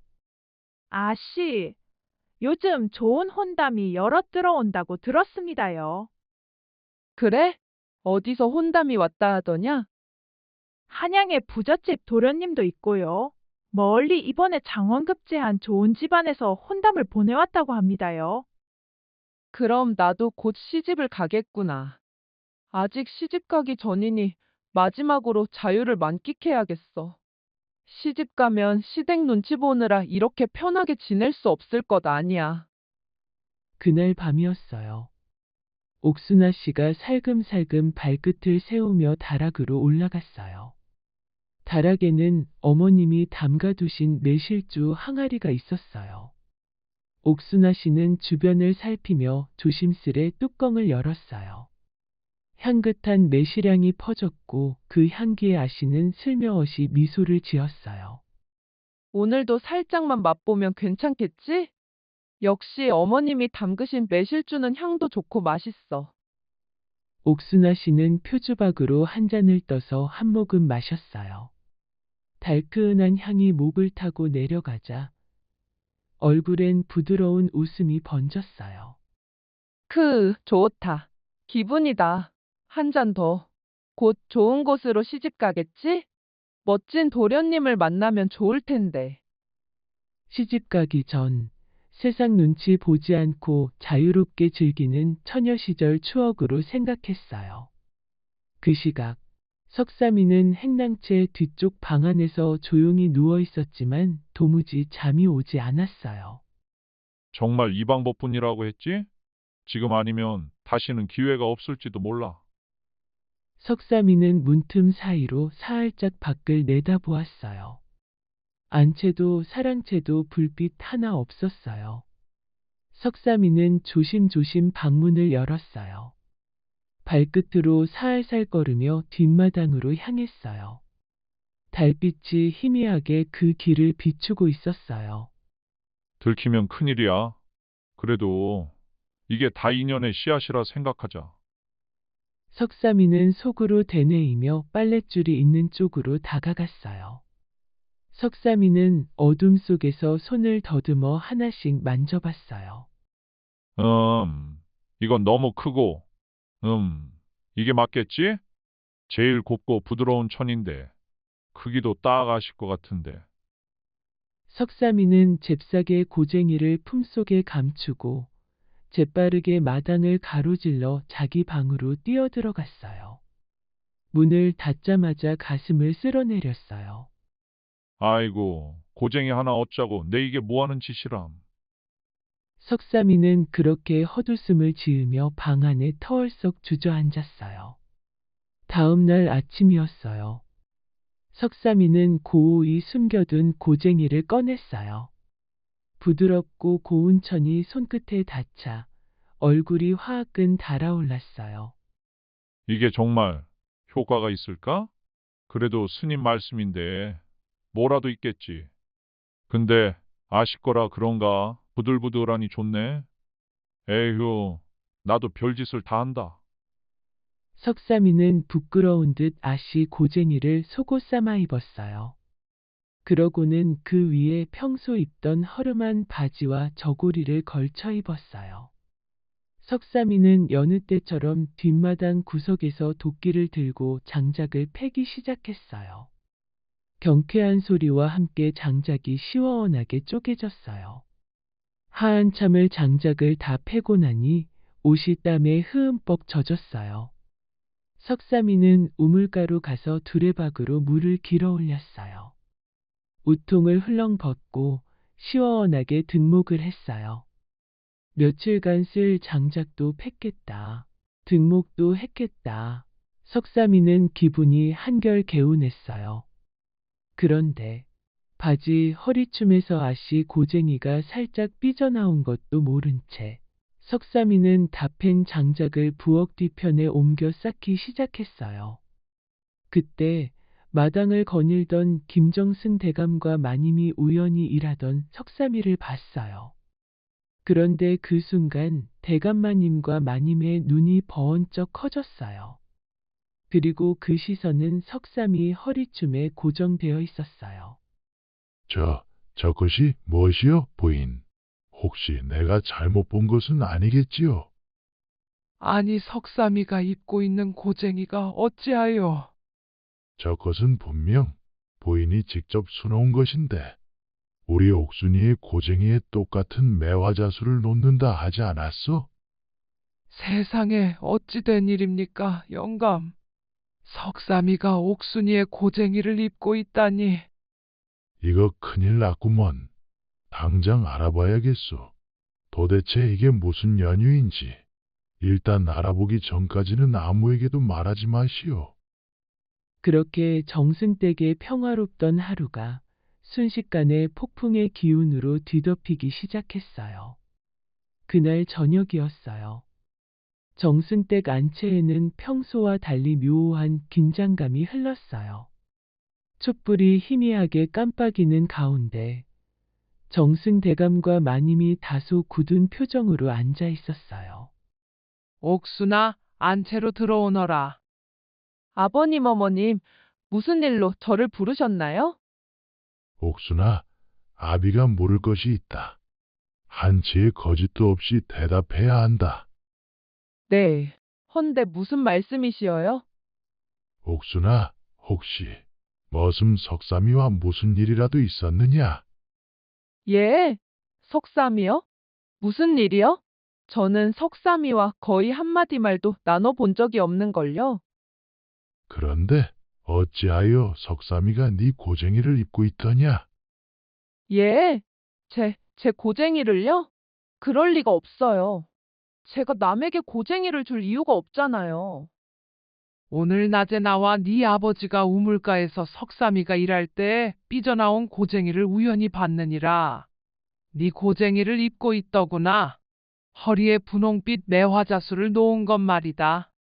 아씨, 요즘 좋은 혼담이 여러 들어온다고 들었습니다요.
그래? 어디서 혼담이 왔다 하더냐?
한양에 부잣집 도련님도 있고요. 멀리 이번에 장원급제한 좋은 집안에서 혼담을 보내왔다고 합니다요.
그럼 나도 곧 시집을 가겠구나. 아직 시집 가기 전이니 마지막으로 자유를 만끽해야겠어. 시집 가면 시댁 눈치 보느라 이렇게 편하게 지낼 수 없을 것 아니야.
그날 밤이었어요. 옥순아 씨가 살금살금 발끝을 세우며 다락으로 올라갔어요. 다락에는 어머님이 담가두신 매실주 항아리가 있었어요. 옥순아 씨는 주변을 살피며 조심스레 뚜껑을 열었어요. 향긋한 매실향이 퍼졌고 그 향기에 아씨는 슬며시 미소를 지었어요.
오늘도 살짝만 맛보면 괜찮겠지? 역시 어머님이 담그신 매실주는 향도 좋고 맛있어.
옥순아 씨는 표주박으로 한 잔을 떠서 한 모금 마셨어요. 달큰한 향이 목을 타고 내려가자 얼굴엔 부드러운 웃음이 번졌어요.
좋다. 기분이다. 한 잔 더. 곧 좋은 곳으로 시집 가겠지? 멋진 도련님을 만나면 좋을 텐데.
시집 가기 전 세상 눈치 보지 않고 자유롭게 즐기는 처녀 시절 추억으로 생각했어요. 그 시각, 석삼이는 행랑채 뒤쪽 방 안에서 조용히 누워 있었지만 도무지 잠이 오지 않았어요.
정말 이 방법뿐이라고 했지? 지금 아니면 다시는 기회가 없을지도 몰라.
석삼이는 문틈 사이로 살짝 밖을 내다보았어요. 안채도 사랑채도 불빛 하나 없었어요. 석삼이는 조심조심 방문을 열었어요. 발끝으로 살살 걸으며 뒷마당으로 향했어요. 달빛이 희미하게 그 길을 비추고 있었어요.
들키면 큰일이야. 그래도 이게 다 인연의 씨앗이라 생각하자.
석삼이는 속으로 되뇌이며 빨랫줄이 있는 쪽으로 다가갔어요. 석삼이는 어둠 속에서 손을 더듬어 하나씩 만져봤어요.
이건 너무 크고, 이게 맞겠지? 제일 곱고 부드러운 천인데, 크기도 딱 아실 것 같은데.
석삼이는 잽싸게 고쟁이를 품속에 감추고 재빠르게 마당을 가로질러 자기 방으로 뛰어들어갔어요. 문을 닫자마자 가슴을 쓸어내렸어요.
아이고, 고쟁이 하나 얻자고 내 이게 뭐하는 짓이람.
석삼이는 그렇게 헛웃음을 지으며 방 안에 터얼썩 주저앉았어요. 다음 날 아침이었어요. 석삼이는 고우이 숨겨둔 고쟁이를 꺼냈어요. 부드럽고 고운 천이 손끝에 닿자 얼굴이 화끈 달아올랐어요.
이게 정말 효과가 있을까? 그래도 스님 말씀인데 뭐라도 있겠지. 근데 아쉽거라 그런가 부들부들하니 좋네. 에휴, 나도 별짓을 다 한다.
석삼이는 부끄러운 듯 아씨 고쟁이를 속옷 삼아 입었어요. 그러고는 그 위에 평소 입던 허름한 바지와 저고리를 걸쳐 입었어요. 석삼이는 여느 때처럼 뒷마당 구석에서 도끼를 들고 장작을 패기 시작했어요. 경쾌한 소리와 함께 장작이 시원하게 쪼개졌어요. 한참을 장작을 다 패고 나니 옷이 땀에 흠뻑 젖었어요. 석삼이는 우물가로 가서 두레박으로 물을 길어 올렸어요. 우통을 흘렁 벗고 시원하게 등목을 했어요. 며칠간 쓸 장작도 팼겠다. 등목도 했겠다. 석삼이는 기분이 한결 개운했어요. 그런데 바지 허리춤에서 아씨 고쟁이가 살짝 삐져나온 것도 모른 채 석삼이는 다 팬 장작을 부엌 뒤편에 옮겨 쌓기 시작했어요. 그때 마당을 거닐던 김정승 대감과 마님이 우연히 일하던 석삼이를 봤어요. 그런데 그 순간 대감마님과 마님의 눈이 번쩍 커졌어요. 그리고 그 시선은 석삼이 허리춤에 고정되어 있었어요.
저것이 무엇이요, 부인? 혹시 내가 잘못 본 것은 아니겠지요?
아니 석삼이가 입고 있는 고쟁이가 어찌하여?
저것은 분명 부인이 직접 수놓은 것인데, 우리 옥순이의 고쟁이에 똑같은 매화자수를 놓는다 하지 않았소?
세상에 어찌 된 일입니까, 영감? 석삼이가 옥순이의 고쟁이를 입고 있다니.
이거 큰일 났구먼. 당장 알아봐야겠소. 도대체 이게 무슨 연유인지. 일단 알아보기 전까지는 아무에게도 말하지 마시오.
그렇게 정승댁의 평화롭던 하루가 순식간에 폭풍의 기운으로 뒤덮이기 시작했어요. 그날 저녁이었어요. 정승댁 안채에는 평소와 달리 묘한 긴장감이 흘렀어요. 촛불이 희미하게 깜빡이는 가운데 정승대감과 마님이 다소 굳은 표정으로 앉아 있었어요.
옥순아, 안채로 들어오너라.
아버님, 어머님, 무슨 일로 저를 부르셨나요?
옥순아, 아비가 물을 것이 있다. 한치의 거짓도 없이 대답해야 한다.
네. 헌데 무슨 말씀이시여요?
옥순아, 혹시 머슴 석삼이와 무슨 일이라도 있었느냐?
예. 석삼이요? 무슨 일이요? 저는 석삼이와 거의 한마디 말도 나눠본 적이 없는걸요.
그런데 어찌하여 석삼이가 네 고쟁이를 입고 있더냐?
예. 제 고쟁이를요? 그럴 리가 없어요. 제가 남에게 고쟁이를 줄 이유가 없잖아요.
오늘 낮에 나와 네 아버지가 우물가에서 석삼이가 일할 때 삐져나온 고쟁이를 우연히 봤느니라. 네 고쟁이를 입고 있더구나. 허리에 분홍빛 매화자수를 놓은 것 말이다.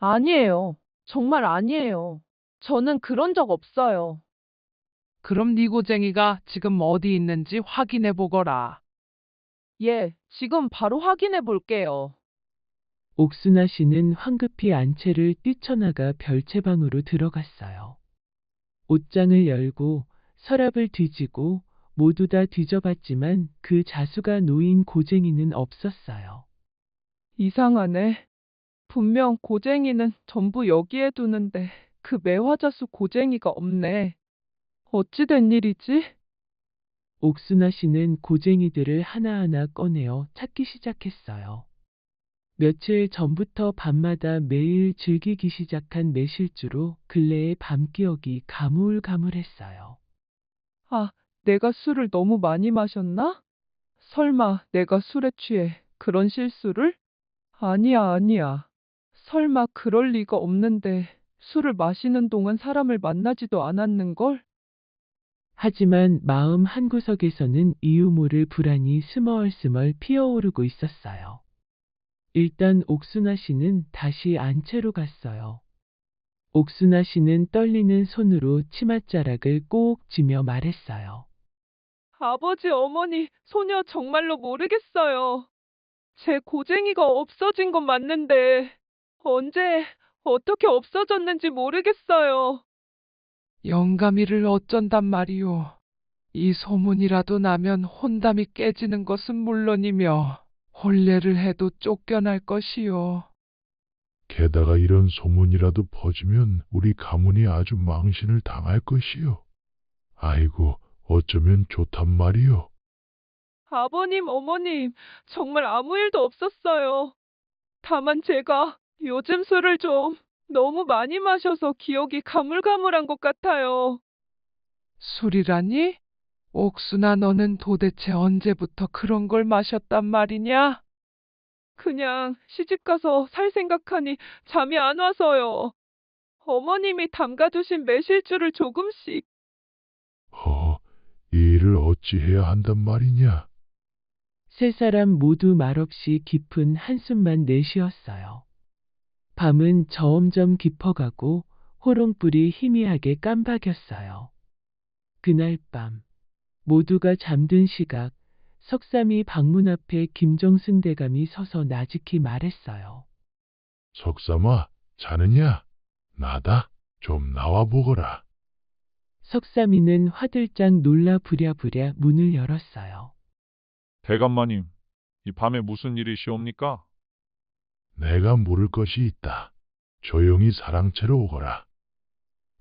아니에요. 정말 아니에요. 저는 그런 적 없어요.
그럼 네 고쟁이가 지금 어디 있는지 확인해 보거라.
예, 지금 바로 확인해 볼게요.
옥순아 씨는 황급히 안채를 뛰쳐나가 별채방으로 들어갔어요. 옷장을 열고 서랍을 뒤지고 모두 다 뒤져봤지만 그 자수가 놓인 고쟁이는 없었어요.
이상하네. 분명 고쟁이는 전부 여기에 두는데 그 매화자수 고쟁이가 없네. 어찌 된 일이지?
옥순아 씨는 고쟁이들을 하나하나 꺼내어 찾기 시작했어요. 며칠 전부터 밤마다 매일 즐기기 시작한 매실주로 근래의 밤기억이 가물가물했어요.
아, 내가 술을 너무 많이 마셨나? 설마 내가 술에 취해 그런 실수를? 아니야. 설마 그럴 리가 없는데 술을 마시는 동안 사람을 만나지도 않았는걸?
하지만 마음 한구석에서는 이유 모를 불안이 스멀스멀 피어오르고 있었어요. 일단 옥순아 씨는 다시 안채로 갔어요. 옥순아 씨는 떨리는 손으로 치맛자락을 꼭 쥐며 말했어요.
아버지, 어머니, 소녀 정말로 모르겠어요. 제 고쟁이가 없어진 건 맞는데 어떻게 없어졌는지 모르겠어요.
영감이를 어쩐단 말이오. 이 소문이라도 나면 혼담이 깨지는 것은 물론이며 혼례를 해도 쫓겨날 것이요.
게다가 이런 소문이라도 퍼지면 우리 가문이 아주 망신을 당할 것이요. 아이고, 어쩌면 좋단 말이요.
아버님, 어머님, 정말 아무 일도 없었어요. 다만 제가 요즘 술을 좀 너무 많이 마셔서 기억이 가물가물한 것 같아요.
술이라니? 옥순아, 너는 도대체 언제부터 그런 걸 마셨단 말이냐?
그냥 시집가서 살 생각하니 잠이 안 와서요. 어머님이 담가두신 매실주를 조금씩.
이 일을 어찌해야 한단 말이냐?
세 사람 모두 말없이 깊은 한숨만 내쉬었어요. 밤은 점점 깊어가고 호롱불이 희미하게 깜박였어요. 그날 밤 모두가 잠든 시각 석삼이 방문 앞에 김정승 대감이 서서 나직히 말했어요.
석삼아, 자느냐? 나다. 좀 나와 보거라.
석삼이는 화들짝 놀라 부랴부랴 문을 열었어요.
대감마님, 이 밤에 무슨 일이시옵니까?
내가 물을 것이 있다. 조용히 사랑채로 오거라.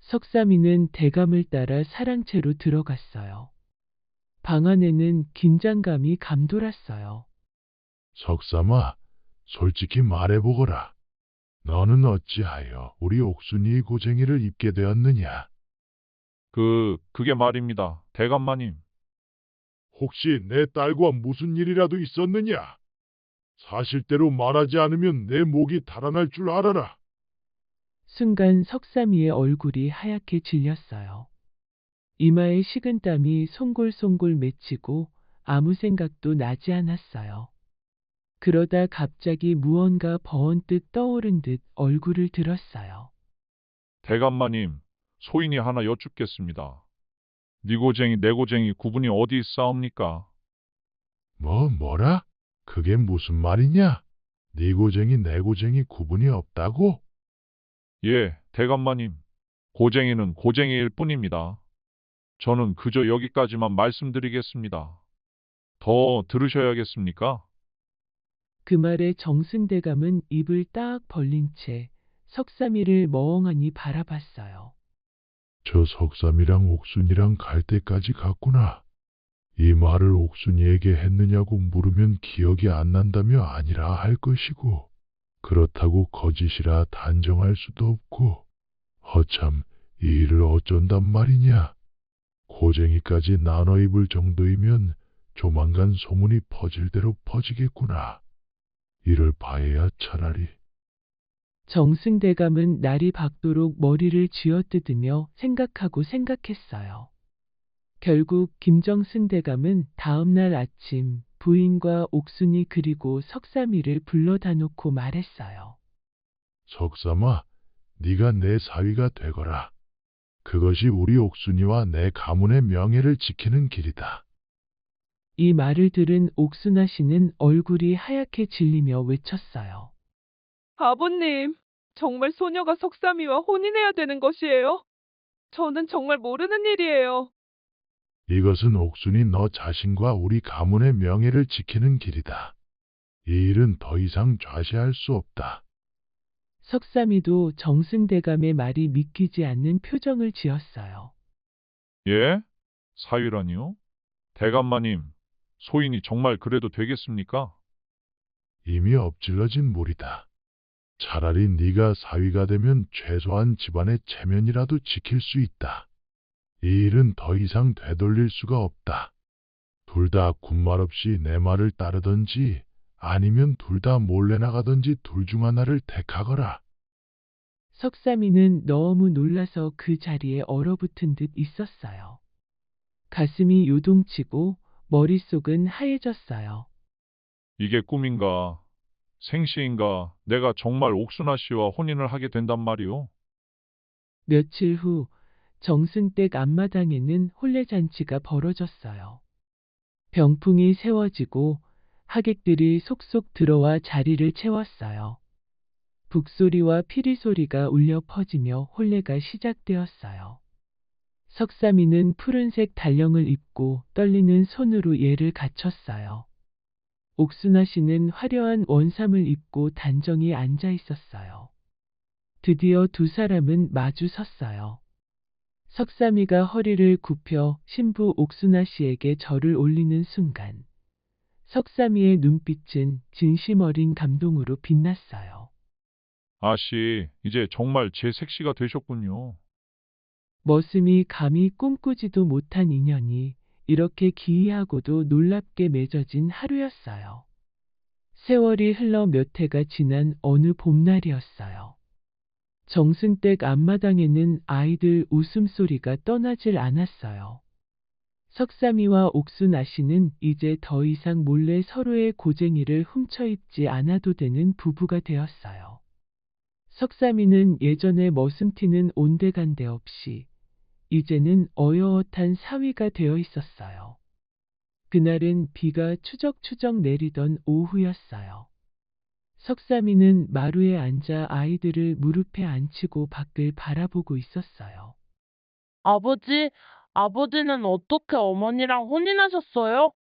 석삼이는 대감을 따라 사랑채로 들어갔어요. 방 안에는 긴장감이 감돌았어요.
석삼아, 솔직히 말해보거라. 너는 어찌하여 우리 옥순이의 고쟁이를 입게 되었느냐?
그게 말입니다. 대감마님.
혹시 내 딸과 무슨 일이라도 있었느냐? 사실대로 말하지 않으면 내 목이 달아날 줄 알아라.
순간 석삼이의 얼굴이 하얗게 질렸어요. 이마에 식은땀이 송골송골 맺히고 아무 생각도 나지 않았어요. 그러다 갑자기 무언가 버언뜻 떠오른 듯 얼굴을 들었어요.
대감마님, 소인이 하나 여쭙겠습니다. 네 고쟁이 내 고쟁이 구분이 어디 있사옵니까?
뭐라? 그게 무슨 말이냐? 네 고쟁이 내 고쟁이 구분이 없다고?
예, 대감마님. 고쟁이는 고쟁이일 뿐입니다. 저는 그저 여기까지만 말씀드리겠습니다. 더 들으셔야겠습니까?
그 말에 정승대감은 입을 딱 벌린 채 석삼이를 멍하니 바라봤어요.
저 석삼이랑 옥순이랑 갈 때까지 갔구나. 이 말을 옥순이에게 했느냐고 물으면 기억이 안 난다며 아니라 할 것이고, 그렇다고 거짓이라 단정할 수도 없고, 허참 이 일을 어쩐단 말이냐. 고쟁이까지 나눠 입을 정도이면 조만간 소문이 퍼질 대로 퍼지겠구나. 이를 봐야 차라리.
정승대감은 날이 밝도록 머리를 쥐어뜯으며 생각하고 생각했어요. 결국 김정승 대감은 다음 날 아침 부인과 옥순이 그리고 석삼이를 불러다 놓고 말했어요.
석삼아, 네가 내 사위가 되거라. 그것이 우리 옥순이와 내 가문의 명예를 지키는 길이다.
이 말을 들은 옥순아 씨는 얼굴이 하얗게 질리며 외쳤어요.
아버님, 정말 소녀가 석삼이와 혼인해야 되는 것이에요? 저는 정말 모르는 일이에요.
이것은 옥순이 너 자신과 우리 가문의 명예를 지키는 길이다. 이 일은 더 이상 좌시할 수 없다.
석삼이도 정승대감의 말이 믿기지 않는 표정을 지었어요.
예? 사위라니요? 대감마님, 소인이 정말 그래도 되겠습니까?
이미 엎질러진 물이다. 차라리 네가 사위가 되면 최소한 집안의 체면이라도 지킬 수 있다. 이 일은 더 이상 되돌릴 수가 없다. 둘 다 군말 없이 내 말을 따르던지 아니면 둘 다 몰래 나가던지 둘 중 하나를 택하거라.
석삼이는 너무 놀라서 그 자리에 얼어붙은 듯 있었어요. 가슴이 요동치고 머릿속은 하얘졌어요.
이게 꿈인가? 생시인가? 내가 정말 옥순아 씨와 혼인을 하게 된단 말이오?
며칠 후 정승댁 앞마당에는 혼례잔치가 벌어졌어요. 병풍이 세워지고 하객들이 속속 들어와 자리를 채웠어요. 북소리와 피리소리가 울려 퍼지며 혼례가 시작되었어요. 석삼이는 푸른색 달령을 입고 떨리는 손으로 예를 갖췄어요. 옥순아 씨는 화려한 원삼을 입고 단정히 앉아 있었어요. 드디어 두 사람은 마주 섰어요. 석삼이가 허리를 굽혀 신부 옥순아 씨에게 절을 올리는 순간 석삼이의 눈빛은 진심 어린 감동으로 빛났어요.
아씨, 이제 정말 제 색시가 되셨군요.
머슴이 감히 꿈꾸지도 못한 인연이 이렇게 기이하고도 놀랍게 맺어진 하루였어요. 세월이 흘러 몇 해가 지난 어느 봄날이었어요. 정승댁 앞마당에는 아이들 웃음소리가 떠나질 않았어요. 석삼이와 옥순아 씨는 이제 더 이상 몰래 서로의 고쟁이를 훔쳐 입지 않아도 되는 부부가 되었어요. 석삼이는 예전에 머슴티는 온데간데 없이 이제는 어여엇한 사위가 되어 있었어요. 그날은 비가 추적추적 내리던 오후였어요. 석삼이는 마루에 앉아 아이들을 무릎에 앉히고 밖을 바라보고 있었어요.
아버지는 어떻게 어머니랑 혼인하셨어요?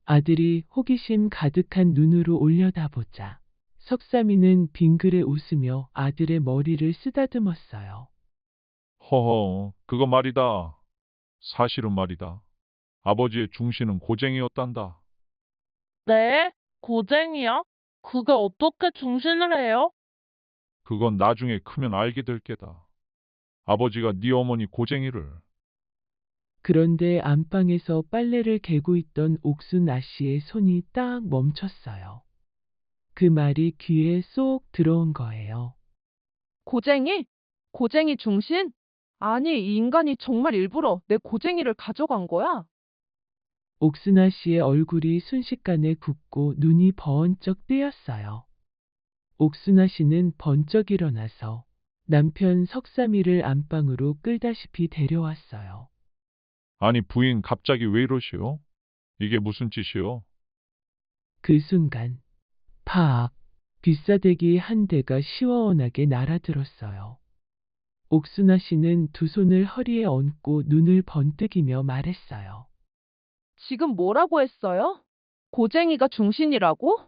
아들이 호기심 가득한 눈으로 올려다보자 석삼이는 빙그레 웃으며 아들의 머리를 쓰다듬었어요.
허허, 그거 말이다. 사실은 말이다. 아버지의 중신은 고쟁이였단다.
네? 고쟁이요? 그게 어떻게 중신을 해요?
그건 나중에 크면 알게 될 게다. 아버지가 네 어머니 고쟁이를.
그런데 안방에서 빨래를 개고 있던 옥순아 씨의 손이 딱 멈췄어요. 그 말이 귀에 쏙 들어온 거예요.
고쟁이? 고쟁이 중신? 아니, 이 인간이 정말 일부러 내 고쟁이를 가져간 거야?
옥순아 씨의 얼굴이 순식간에 굳고 눈이 번쩍 뜨였어요. 옥순아 씨는 번쩍 일어나서 남편 석삼이를 안방으로 끌다시피 데려왔어요.
아니 부인 갑자기 왜 이러시오? 이게 무슨 짓이오?
그 순간 팍 빗사대기 한 대가 시원하게 날아들었어요. 옥순아 씨는 두 손을 허리에 얹고 눈을 번뜩이며 말했어요.
지금 뭐라고 했어요? 고쟁이가 중신이라고?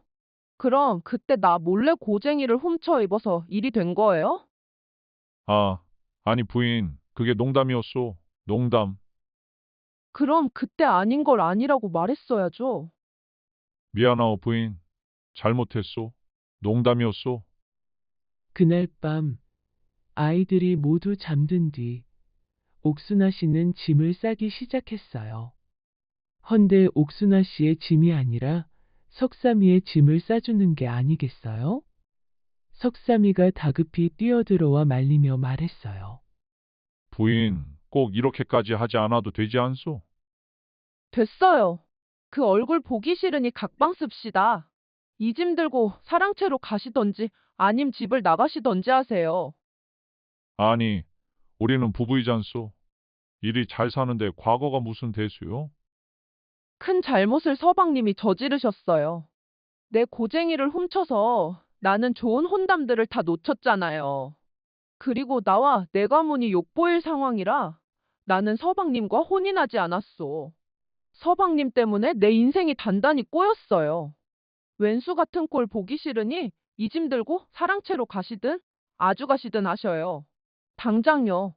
그럼 그때 나 몰래 고쟁이를 훔쳐 입어서 일이 된 거예요?
아니 부인, 그게 농담이었소. 농담.
그럼 그때 아닌 걸 아니라고 말했어야죠.
미안하오 부인. 잘못했소. 농담이었소.
그날 밤 아이들이 모두 잠든 뒤 옥순아 씨는 짐을 싸기 시작했어요. 헌데 옥순아 씨의 짐이 아니라 석삼이의 짐을 싸주는 게 아니겠어요? 석삼이가 다급히 뛰어들어와 말리며 말했어요.
부인, 꼭 이렇게까지 하지 않아도 되지 않소?
됐어요. 그 얼굴 보기 싫으니 각방 씁시다. 이 짐 들고 사랑채로 가시던지 아님 집을 나가시던지 하세요.
아니, 우리는 부부이잖소. 일이 잘 사는데 과거가 무슨 대수요?
큰 잘못을 서방님이 저지르셨어요. 내 고쟁이를 훔쳐서 나는 좋은 혼담들을 다 놓쳤잖아요. 그리고 나와 내 가문이 욕보일 상황이라 나는 서방님과 혼인하지 않았소. 서방님 때문에 내 인생이 단단히 꼬였어요. 왼수 같은 꼴 보기 싫으니 이 짐 들고 사랑채로 가시든 아주 가시든 하셔요. 당장요.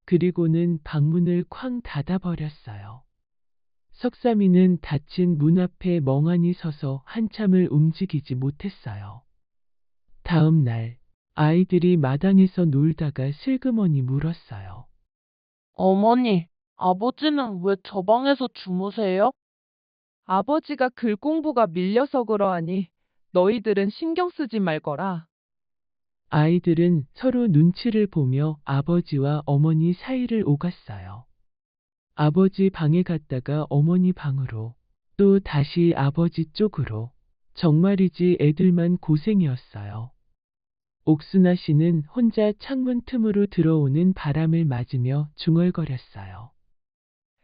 그리고는 방문을 쾅 닫아버렸어요. 석삼이는 닫힌 문 앞에 멍하니 서서 한참을 움직이지 못했어요. 다음 날 아이들이 마당에서 놀다가 슬그머니 물었어요.
어머니, 아버지는 왜 저 방에서 주무세요?
아버지가 글 공부가 밀려서 그러하니 너희들은 신경 쓰지 말거라.
아이들은 서로 눈치를 보며 아버지와 어머니 사이를 오갔어요. 아버지 방에 갔다가 어머니 방으로, 또 다시 아버지 쪽으로. 정말이지 애들만 고생이었어요. 옥순아 씨는 혼자 창문 틈으로 들어오는 바람을 맞으며 중얼거렸어요.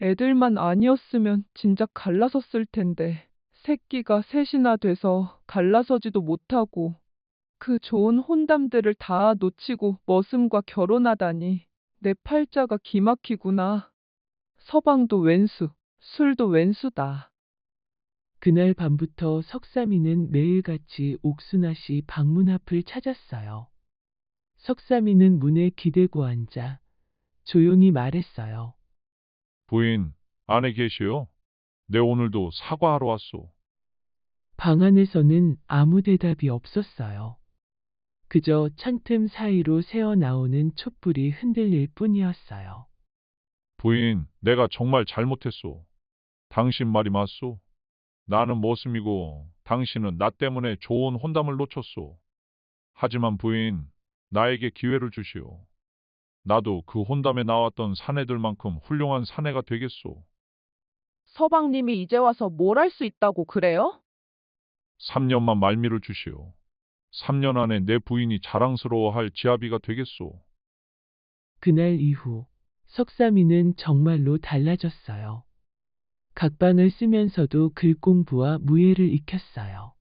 애들만 아니었으면 진작 갈라섰을 텐데 새끼가 셋이나 돼서 갈라서지도 못하고 그 좋은 혼담들을 다 놓치고 머슴과 결혼하다니. 내 팔자가 기막히구나. 서방도 왼수, 술도 왼수다.
그날 밤부터 석삼이는 매일같이 옥순아 씨 방문 앞을 찾았어요. 석삼이는 문에 기대고 앉아 조용히 말했어요.
부인, 안에 계시오? 내 오늘도 사과하러 왔소.
방 안에서는 아무 대답이 없었어요. 그저 창틈 사이로 새어나오는 촛불이 흔들릴 뿐이었어요.
부인, 내가 정말 잘못했소. 당신 말이 맞소. 나는 머슴이고 당신은 나 때문에 좋은 혼담을 놓쳤소. 하지만 부인, 나에게 기회를 주시오. 나도 그 혼담에 나왔던 사내들만큼 훌륭한 사내가 되겠소.
서방님이 이제 와서 뭘 할 수 있다고 그래요?
3년만 말미를 주시오. 3년 안에 내 부인이 자랑스러워할 지아비가 되겠소.
그날 이후 석삼이는 정말로 달라졌어요. 각방을 쓰면서도 글 공부와 무예를 익혔어요.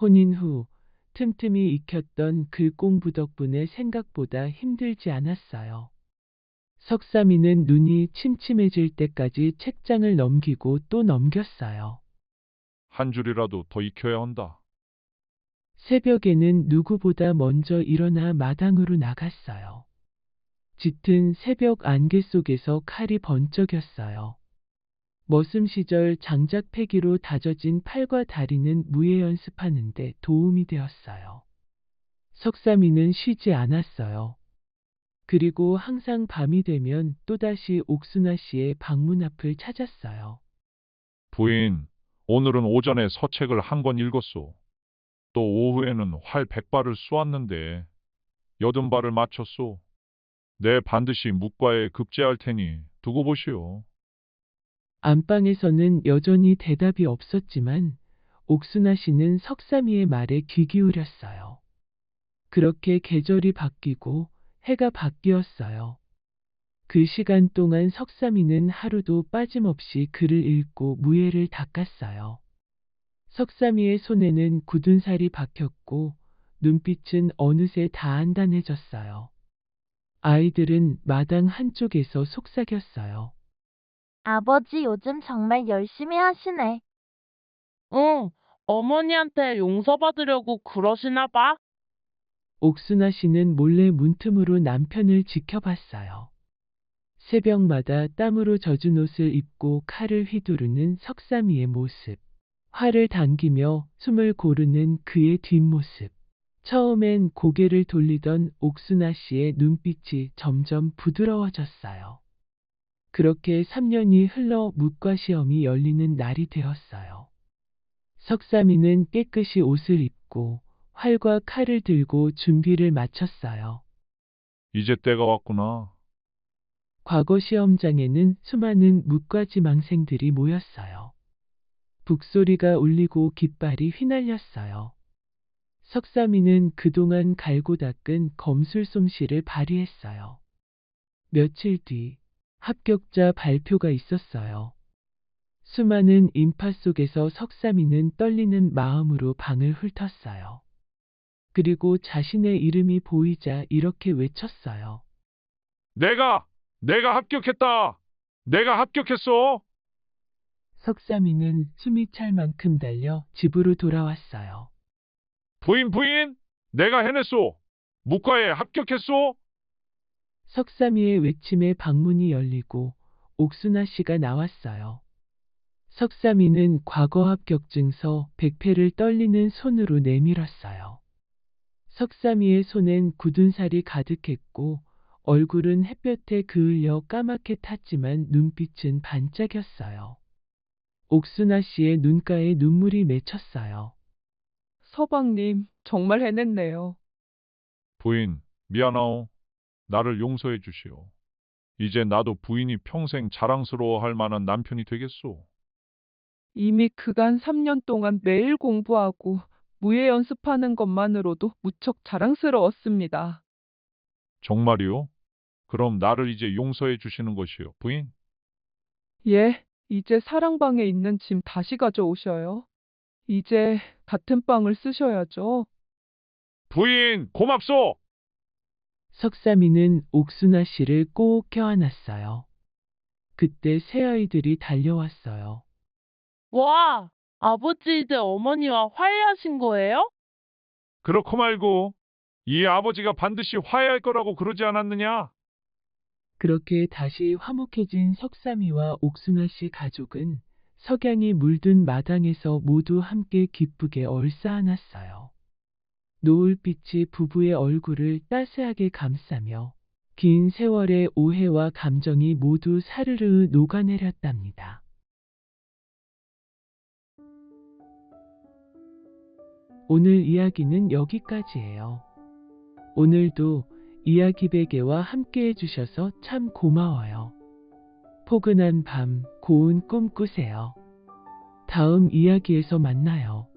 혼인 후 틈틈이 익혔던 글 공부 덕분에 생각보다 힘들지 않았어요. 석삼이는 눈이 침침해질 때까지 책장을 넘기고 또 넘겼어요.
한 줄이라도 더 익혀야 한다.
새벽에는 누구보다 먼저 일어나 마당으로 나갔어요. 짙은 새벽 안개 속에서 칼이 번쩍였어요. 머슴 시절 장작 패기로 다져진 팔과 다리는 무예 연습하는데 도움이 되었어요. 석삼이는 쉬지 않았어요. 그리고 항상 밤이 되면 또다시 옥순아 씨의 방문 앞을 찾았어요.
부인, 오늘은 오전에 서책을 한 권 읽었소. 또 오후에는 활 100발을 쏘았는데 80발을 맞췄소. 내 반드시 묵과에 급제할 테니 두고 보시오.
안방에서는 여전히 대답이 없었지만 옥순아 씨는 석삼이의 말에 귀 기울였어요. 그렇게 계절이 바뀌고 해가 바뀌었어요. 그 시간 동안 석삼이는 하루도 빠짐없이 글을 읽고 무예를 닦았어요. 석삼이의 손에는 굳은 살이 박혔고 눈빛은 어느새 다안단해졌어요. 아이들은 마당 한쪽에서 속삭였어요.
아버지 요즘 정말 열심히 하시네.
응, 어머니한테 용서받으려고 그러시나 봐.
옥순아 씨는 몰래 문틈으로 남편을 지켜봤어요. 새벽마다 땀으로 젖은 옷을 입고 칼을 휘두르는 석삼이의 모습. 활을 당기며 숨을 고르는 그의 뒷모습. 처음엔 고개를 돌리던 옥순아 씨의 눈빛이 점점 부드러워졌어요. 그렇게 3년이 흘러 묵과 시험이 열리는 날이 되었어요. 석삼이는 깨끗이 옷을 입고 활과 칼을 들고 준비를 마쳤어요.
이제 때가 왔구나.
과거 시험장에는 수많은 묵과 지망생들이 모였어요. 북소리가 울리고 깃발이 휘날렸어요. 석삼이는 그동안 갈고 닦은 검술 솜씨를 발휘했어요. 며칠 뒤 합격자 발표가 있었어요. 수많은 인파 속에서 석삼이는 떨리는 마음으로 방을 훑었어요. 그리고 자신의 이름이 보이자 이렇게 외쳤어요.
내가 합격했다. 내가 합격했어.
석삼이는 숨이 찰 만큼 달려 집으로 돌아왔어요.
부인, 내가 해냈소. 묵과에 합격했소.
석삼이의 외침에 방문이 열리고 옥순아 씨가 나왔어요. 석삼이는 과거 합격증서 100패를 떨리는 손으로 내밀었어요. 석삼이의 손엔 굳은 살이 가득했고 얼굴은 햇볕에 그을려 까맣게 탔지만 눈빛은 반짝였어요. 옥순아 씨의 눈가에 눈물이 맺혔어요.
서방님, 정말 해냈네요.
부인, 미안하오. 나를 용서해 주시오. 이제 나도 부인이 평생 자랑스러워할 만한 남편이 되겠소.
이미 그간 3년 동안 매일 공부하고 무예 연습하는 것만으로도 무척 자랑스러웠습니다.
정말이오? 그럼 나를 이제 용서해 주시는 것이오, 부인?
예, 이제 사랑방에 있는 짐 다시 가져오셔요. 이제 같은 빵을 쓰셔야죠.
부인, 고맙소!
석삼이는 옥순아 씨를 꼭 껴안았어요. 그때 새아이들이 달려왔어요.
와, 아버지 이제 어머니와 화해하신 거예요?
그렇고 말고 이 아버지가 반드시 화해할 거라고 그러지 않았느냐?
그렇게 다시 화목해진 석삼이와 옥순아 씨 가족은 석양이 물든 마당에서 모두 함께 기쁘게 얼싸안았어요. 노을빛이 부부의 얼굴을 따스하게 감싸며 긴 세월의 오해와 감정이 모두 사르르 녹아내렸답니다. 오늘 이야기는 여기까지예요. 오늘도 이야기 베개와 함께 해주셔서 참 고마워요. 포근한 밤, 고운 꿈 꾸세요. 다음 이야기에서 만나요.